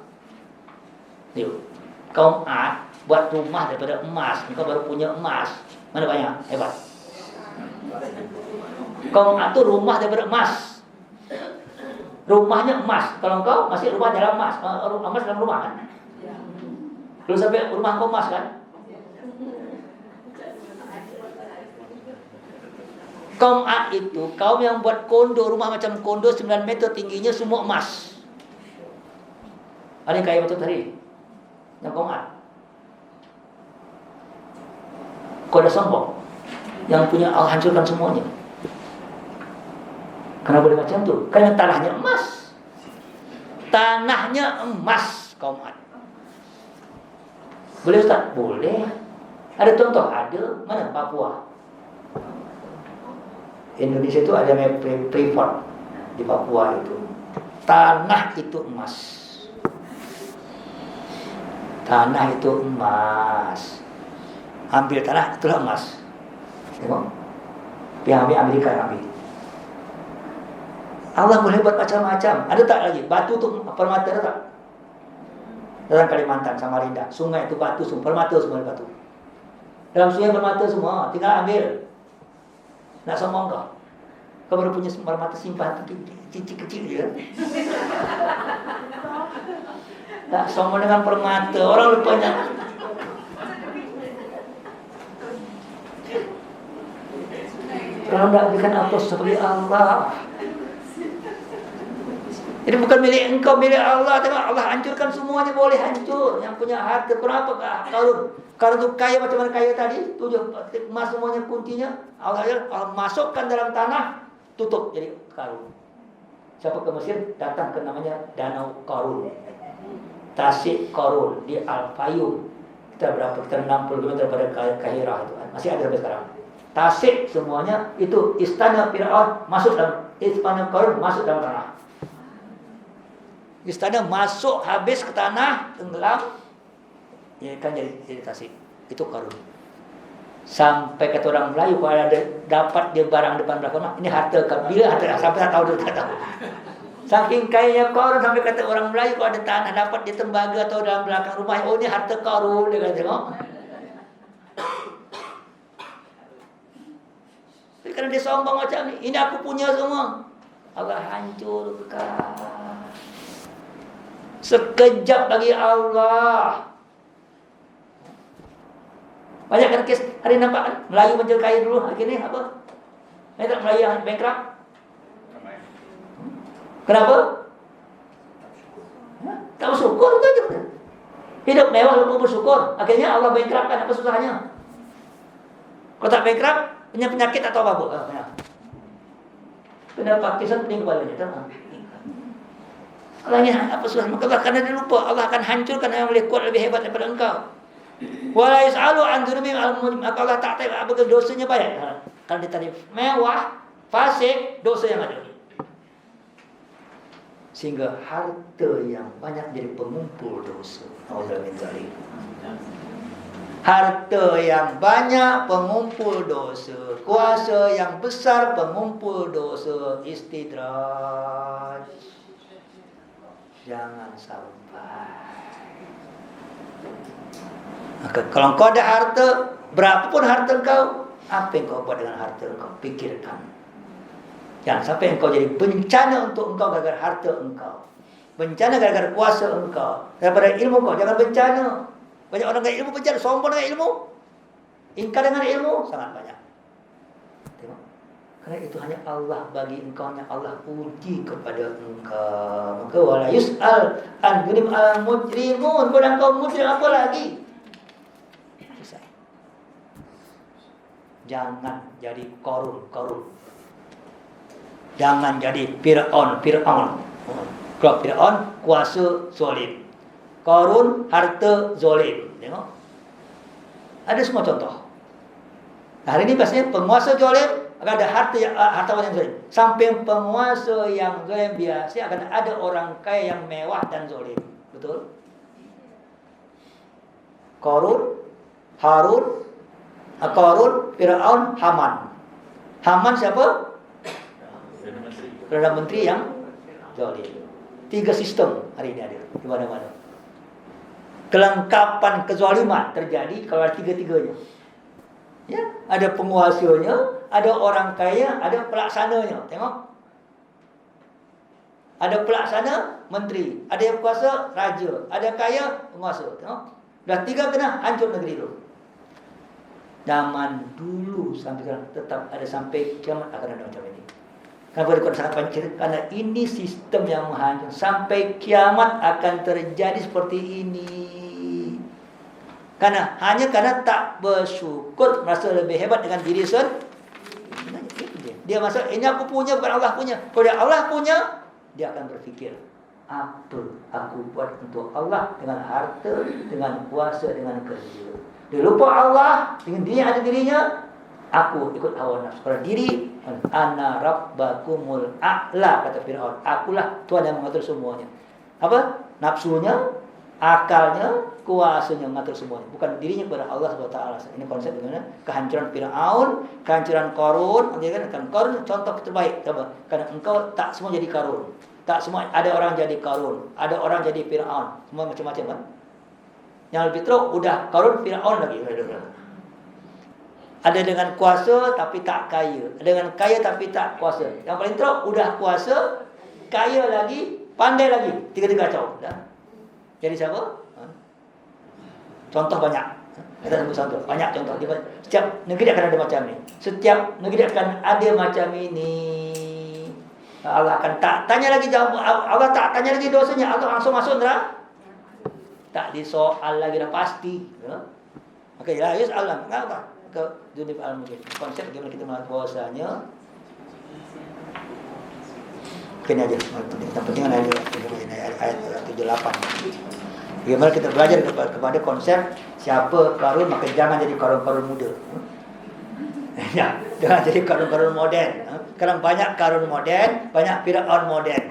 kaum Ad buat rumah daripada emas. Engkau baru punya emas. Mana banyak? Hebat. Kaum Ad tu rumah daripada emas. Rumahnya emas. Kalau engkau masih rumah dalam emas, emas dalam rumah kan? Belum sampai rumah kau emas kan? Kaum Ad itu kaum yang buat kondo, rumah macam kondo 9 meter tingginya, semua emas. Ada yang kaya betul tadi? Yang kaum Ad. Kau dah sombong. Yang punya Allah hancurkan semuanya. Kenapa boleh macam tu? Karena tanahnya emas. Tanahnya emas kaum Ad. Boleh Ustaz? Boleh. Ada contoh? Ada. Mana? Papua. Indonesia itu ada Freeport di Papua itu. Tanah itu emas. Tanah itu emas. Ambil tanah, itulah emas. Tengok. Yang ambil Amerika ambil. Allah boleh buat macam-macam. Ada tak lagi? Batu tu permata ada tak? Dalam Kalimantan, Samarinda, sungai itu batu semua, permata semua batu. Dalam sungai permata semua, tinggal ambil. Nak sombong kau? Kau baru punya permata simpan kecil-kecil je. Tak sombong dengan permata, orang lupanya. Kalau tidak berikan apa seperti Allah. Jadi bukan milik engkau, milik Allah. Tengok, Allah hancurkan semuanya, boleh hancur. Yang punya harta, kenapa? Kalau tu kaya macam mana kaya tadi, tujuh emas semuanya kuncinya. Allah masukkan dalam tanah, tutup jadi karun. Siapa ke Mesir datang ke namanya Danau Karun, Tasik Karun di Al-Fayum. Kita berapa? Kita 60 km daripada Kahirah itu kan. Masih ada sampai sekarang. Tasik semuanya itu istana Firaun masuk dalam istana Karun, masuk dalam tanah. Istana masuk habis ke tanah, tenggelam, ya kan jadi Tasik. Itu Karun. Sampai kata orang Melayu kalau ada dapat dia barang depan belakang, ini harta bila harta sampai tak tahu dia tak tahu. Saking kayanya Karun sampai kata orang Melayu kalau ada tanah dapat di tembaga atau dalam belakang rumah, oh ini harta Karun, dia kata tengok. Karena dia sombong macam ni, ini aku punya semua. Allah hancurkan. Sekejap bagi Allah. Banyak kan kes hari nampak kan? Melayu menjual kaya dulu, akhirnya apa? Tak Melayu yang bankrupt. Kenapa? Tak bersyukur tu aja. Hidup mewah lupa bersyukur. Akhirnya Allah bankruptkan, apa susahnya? Kalau tak bankrupt, punya penyakit atau apa bu? Kena Parkinson pening kepalanya, tak? Allah ini apa susah? Maka Allah karena dia lupa, Allah akan hancurkan yang boleh kuat lebih hebat daripada engkau. Wala yas'alu an dzunubihim maka Allah tak tahu apakah dosanya banyak. Kalau dia tadi mewah, fasik, dosa yang ada. Sehingga harta yang banyak jadi pengumpul dosa. Auzubillahi min dzalik. Harta yang banyak pengumpul dosa, kuasa yang besar pengumpul dosa, istidraj. Jangan sampai. Maka kalau kau ada harta, berapapun harta kau, apa yang kau buat dengan harta kau? Pikirkan. Jangan sampai engkau jadi bencana untuk engkau gara-gara harta engkau. Bencana gara-gara kuasa engkau. Daripada ilmu kau, jangan bencana. Banyak orang dengan ilmu bencana, sombong dengan ilmu. Ingkar dengan ilmu, sangat banyak. Tengok. Karena itu hanya Allah bagi engkau, hanya Allah uji kepada engkau. Maka wala yus'al an gunim al mujrimun. Kalau engkau mujrim apa lagi? Selesai. Jangan jadi korun. Jangan jadi Fir'aun. Kalau Fir'aun kuasa zalim, Qarun harta zalim. Tengok. Ada semua contoh. Hari ini biasanya penguasa zalim akan ada hartawan yang zalim. Samping penguasa yang zalim biasa akan ada orang kaya yang mewah dan zalim. Betul? Qarun, Harun, Qarun, Fir'aun, Haman. Haman siapa? Perdana Menteri yang zalim. 3 sistem hari ini ada di mana-mana. Kelengkapan kezaliman terjadi kalau ada 3-3-nya. Ya, ada penguasanya, ada orang kaya, ada pelaksananya. Tengok. Ada pelaksana, menteri, ada yang kuasa, raja, ada kaya, penguasa. Tengok. Dah 3 kena hancur negeri itu. Zaman dulu sampai sekarang tetap ada sampai kiamat akan ada macam ini. Kenapa dia sangat banyak cerita? Karena ini sistem yang menghancur. Sampai kiamat akan terjadi seperti ini. Hanya karena tak bersyukur, merasa lebih hebat dengan diri sendiri. Dia merasa, ini aku punya, bukan Allah punya. Kalau dia Allah punya, dia akan berfikir, apa aku buat untuk Allah dengan harta, dengan kuasa, dengan kerja. Dia lupa Allah, dengan dia ada dirinya. Aku ikut hawa nafsu. Kalau diri, ana rabbakumul a'la, kata Fir'aun. Akulah Tuhan yang mengatur semuanya. Apa? Nafsunya, akalnya, kuasanya mengatur semuanya, bukan dirinya kepada Allah Subhanahu wa taala. Ini konsep bagaimana kehancuran Firaun, kehancuran Qarun. Kan Qarun contoh terbaik, coba. Karena engkau tak semua jadi Qarun. Tak semua, ada orang jadi Qarun, ada orang jadi Firaun, semua macam-macam kan. Yang lebih teruk udah Qarun, Firaun lagi. Ada dengan kuasa tapi tak kaya, ada dengan kaya tapi tak kuasa. Yang paling teruk udah kuasa, kaya lagi, pandai lagi, tiga-tiga kacau. Dah. Jadi siapa? Contoh banyak. Kita sebut contoh. Banyak contoh. Setiap negeri akan ada macam ni. Setiap negeri akan ada macam ini. Allah akan tak tanya lagi jawab. Allah tak tanya lagi dosanya. Allah langsung masuk neraka. Tak disoal lagi, dah pasti. Ya? Okey, ya, yes Allah. Kenapa? Ke dunia al-mungkin. Konsep bagaimana kita melihat bahwasanya. Kena aja. Yang penting ayat 78. Bagaimana kita belajar kepada konsep siapa Qarun, maka jangan jadi Qarun muda. Ya, jangan jadi Qarun moden. Sekarang banyak Qarun moden, banyak Firaun moden.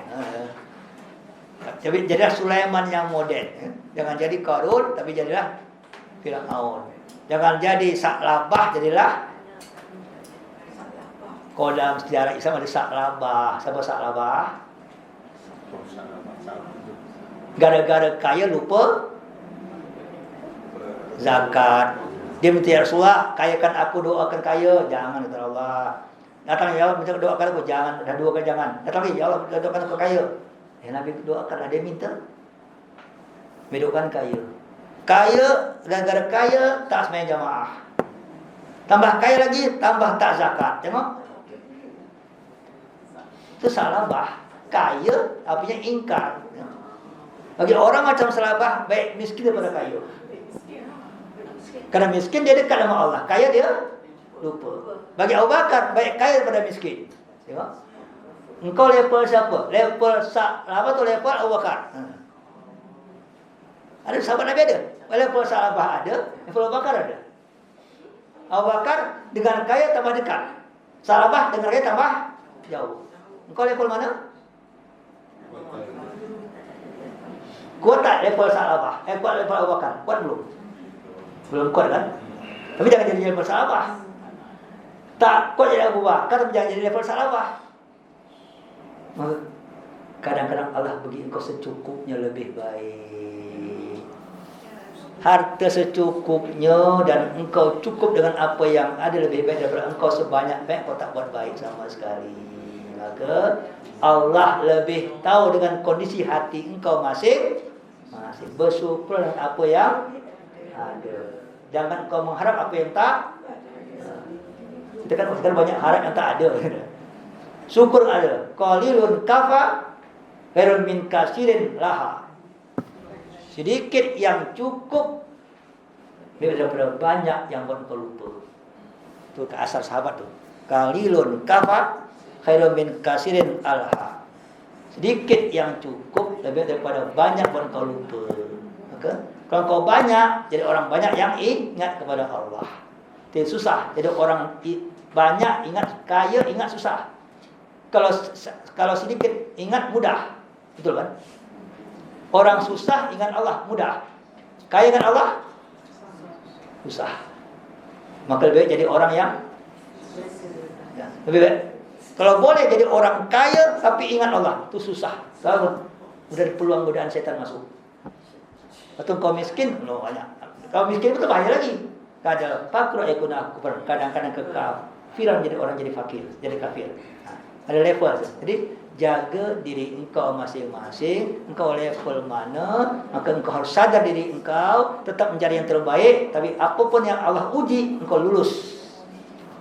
Jadi jadilah Sulaiman yang moden. Jangan jadi Qarun, tapi jadilah Firaun. Jangan jadi Sa'labah, jadilah. Kalau dalam sejarah Islam ada Sa'labah. Siapa Sa'labah? Gara-gara kaya lupa zakat. Dia minta, ya Rasulullah, kayakan aku, doakan kaya. Jangan, kata Allah. Datang, ya Allah, minta doakan aku. Jangan, dah doakan jangan. Datang lagi, ya Allah, doakan aku kaya. Ya Nabi doakan, dia minta. Doakan kaya. Kaya, gara-gara kaya, tak sembahyang jamaah. Tambah kaya lagi, tambah tak zakat. Tengok. Itu Sa'labah. Kaya, artinya ingkar. Bagi orang macam Sa'labah, baik miskin daripada kaya. Karena miskin dia dekat dengan Allah, kaya dia lupa. Bagi Abu Bakar, baik kaya daripada miskin. Tengok. Engkau level siapa? Level Sa'labah atau level Abu Bakar? Ada sahabat Nabi ada. Level Sa'labah ada, level Abu Bakar ada. Abu Bakar dengan kaya tambah dekat. Sa'labah dengan kaya tambah jauh. Engkau level mana? Kuat tak level Sa'labah? Kuat level Abu Bakar? Kuat belum? Belum kuat kan? Tapi jangan jadi level Sa'labah. Tak kuat jadi Abu Bakar, tapi jangan jadi level Sa'labah. Kadang-kadang Allah bagi engkau secukupnya lebih baik. Harta secukupnya dan engkau cukup dengan apa yang ada lebih baik daripada engkau sebanyak baik kau tak buat baik sama sekali. Maka Allah lebih tahu dengan kondisi hati engkau masing-masing. Bersyukur dengan apa yang ada. Jangan kau mengharap apa yang tak. Kita kan sekarang banyak harap yang tak ada. Syukur ada. Qalilun kafa khairun min kasirin laha. Sedikit yang cukup daripada banyak yang buat kau lupa. Itu ke asal sahabat tu. Qalilun kafa khairun min kasirin alha. Sedikit yang cukup lebih daripada banyak buat kau lupa. Maka kalau kau banyak, jadi orang banyak yang ingat kepada Allah. Itu susah. Jadi orang banyak ingat kaya, ingat susah. Kalau sedikit ingat mudah. Betul kan? Orang susah ingat Allah mudah. Kaya ingat Allah susah. Maka lebih baik jadi orang yang lebih baik. Kalau boleh jadi orang kaya tapi ingat Allah, itu susah. Tahu? Udah peluang godaan setan masuk. Atau kau miskin, banyak. Kalau miskin itu bahaya lagi. Kadang fakir ekonomi kufur, kadang-kadang kekafiran jadi orang jadi fakir, jadi kafir. Ada level. Jadi jaga diri engkau masing-masing. Engkau level mana, maka engkau harus sadar diri engkau, tetap mencari yang terbaik. Tapi apapun yang Allah uji, engkau lulus.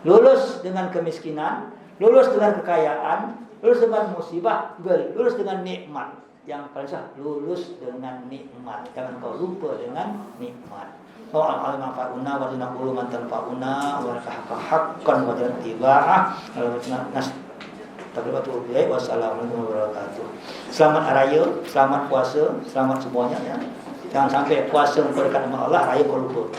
Lulus dengan kemiskinan, lulus dengan kekayaan, lulus dengan musibah, lulus dengan nikmat. Yang paling susah, lulus dengan nikmat. Jangan kau lupa dengan nikmat. Wa al-manfa'una wa tunaqulu man tanfa'una wa haqqan wa tiba'ah. Wassalamualaikum warahmatullahi wabarakatuh. Selamat raya, selamat puasa, selamat semuanya ya. Jangan sampai puasa berkat nama Allah, raya kau lupa.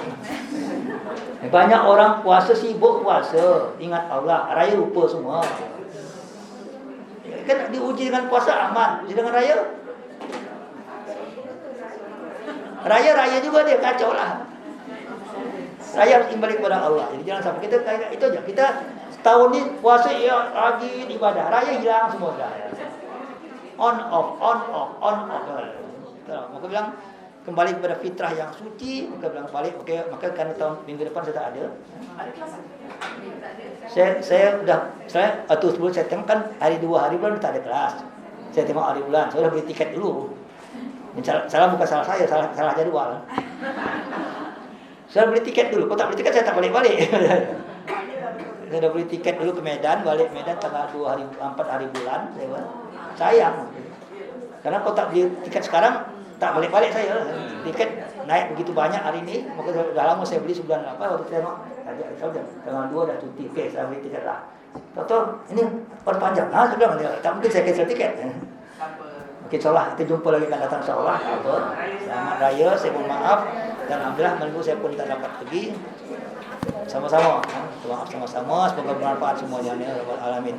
Banyak orang puasa sibuk puasa, ingat Allah, raya lupa semua. Kan diuji dengan puasa aman, uji dengan raya Raya juga dia kacau lah. Raya harus kembali kepada Allah. Jadi jangan sampai kita kayak itu aja. Kita tahun ini puasa ya rajin ibadah. Raya hilang semua dah. On off. Maka bilang kembali kepada fitrah yang suci. Maka bilang balik. Okey, maka karena tahun minggu depan saya tak ada. Saya atau sebelum saya tengok kan hari 2 hari bulan tak ada kelas. Saya tengok hari bulan. Saya dah beli tiket dulu. Salah bukan salah saya, salah jadual. Saya beli tiket dulu. Kalau tak beli tiket saya tak balik-balik. Saya dah beli tiket dulu ke Medan, balik Medan tanggal 4 hari bulan. Sayang. Karena kalau tak beli tiket sekarang tak balik-balik saya. Tiket naik begitu banyak hari ini. Maka dah lama saya beli sebulan apa waktu saya tanggal 2 dah cuti. Okey, saya beli tiket lah. Tonton, ini perpanjang. Sudah tak mungkin saya cancel tiket. Okey, insyaAllah kita jumpa lagi akan datang insyaAllah. Selamat Raya, saya mohon maaf. Dan alhamdulillah minggu saya pun tak dapat pergi. Sama-sama. Maaf sama-sama. Semoga bermanfaat semuanya. Ya Rabbal Alamin.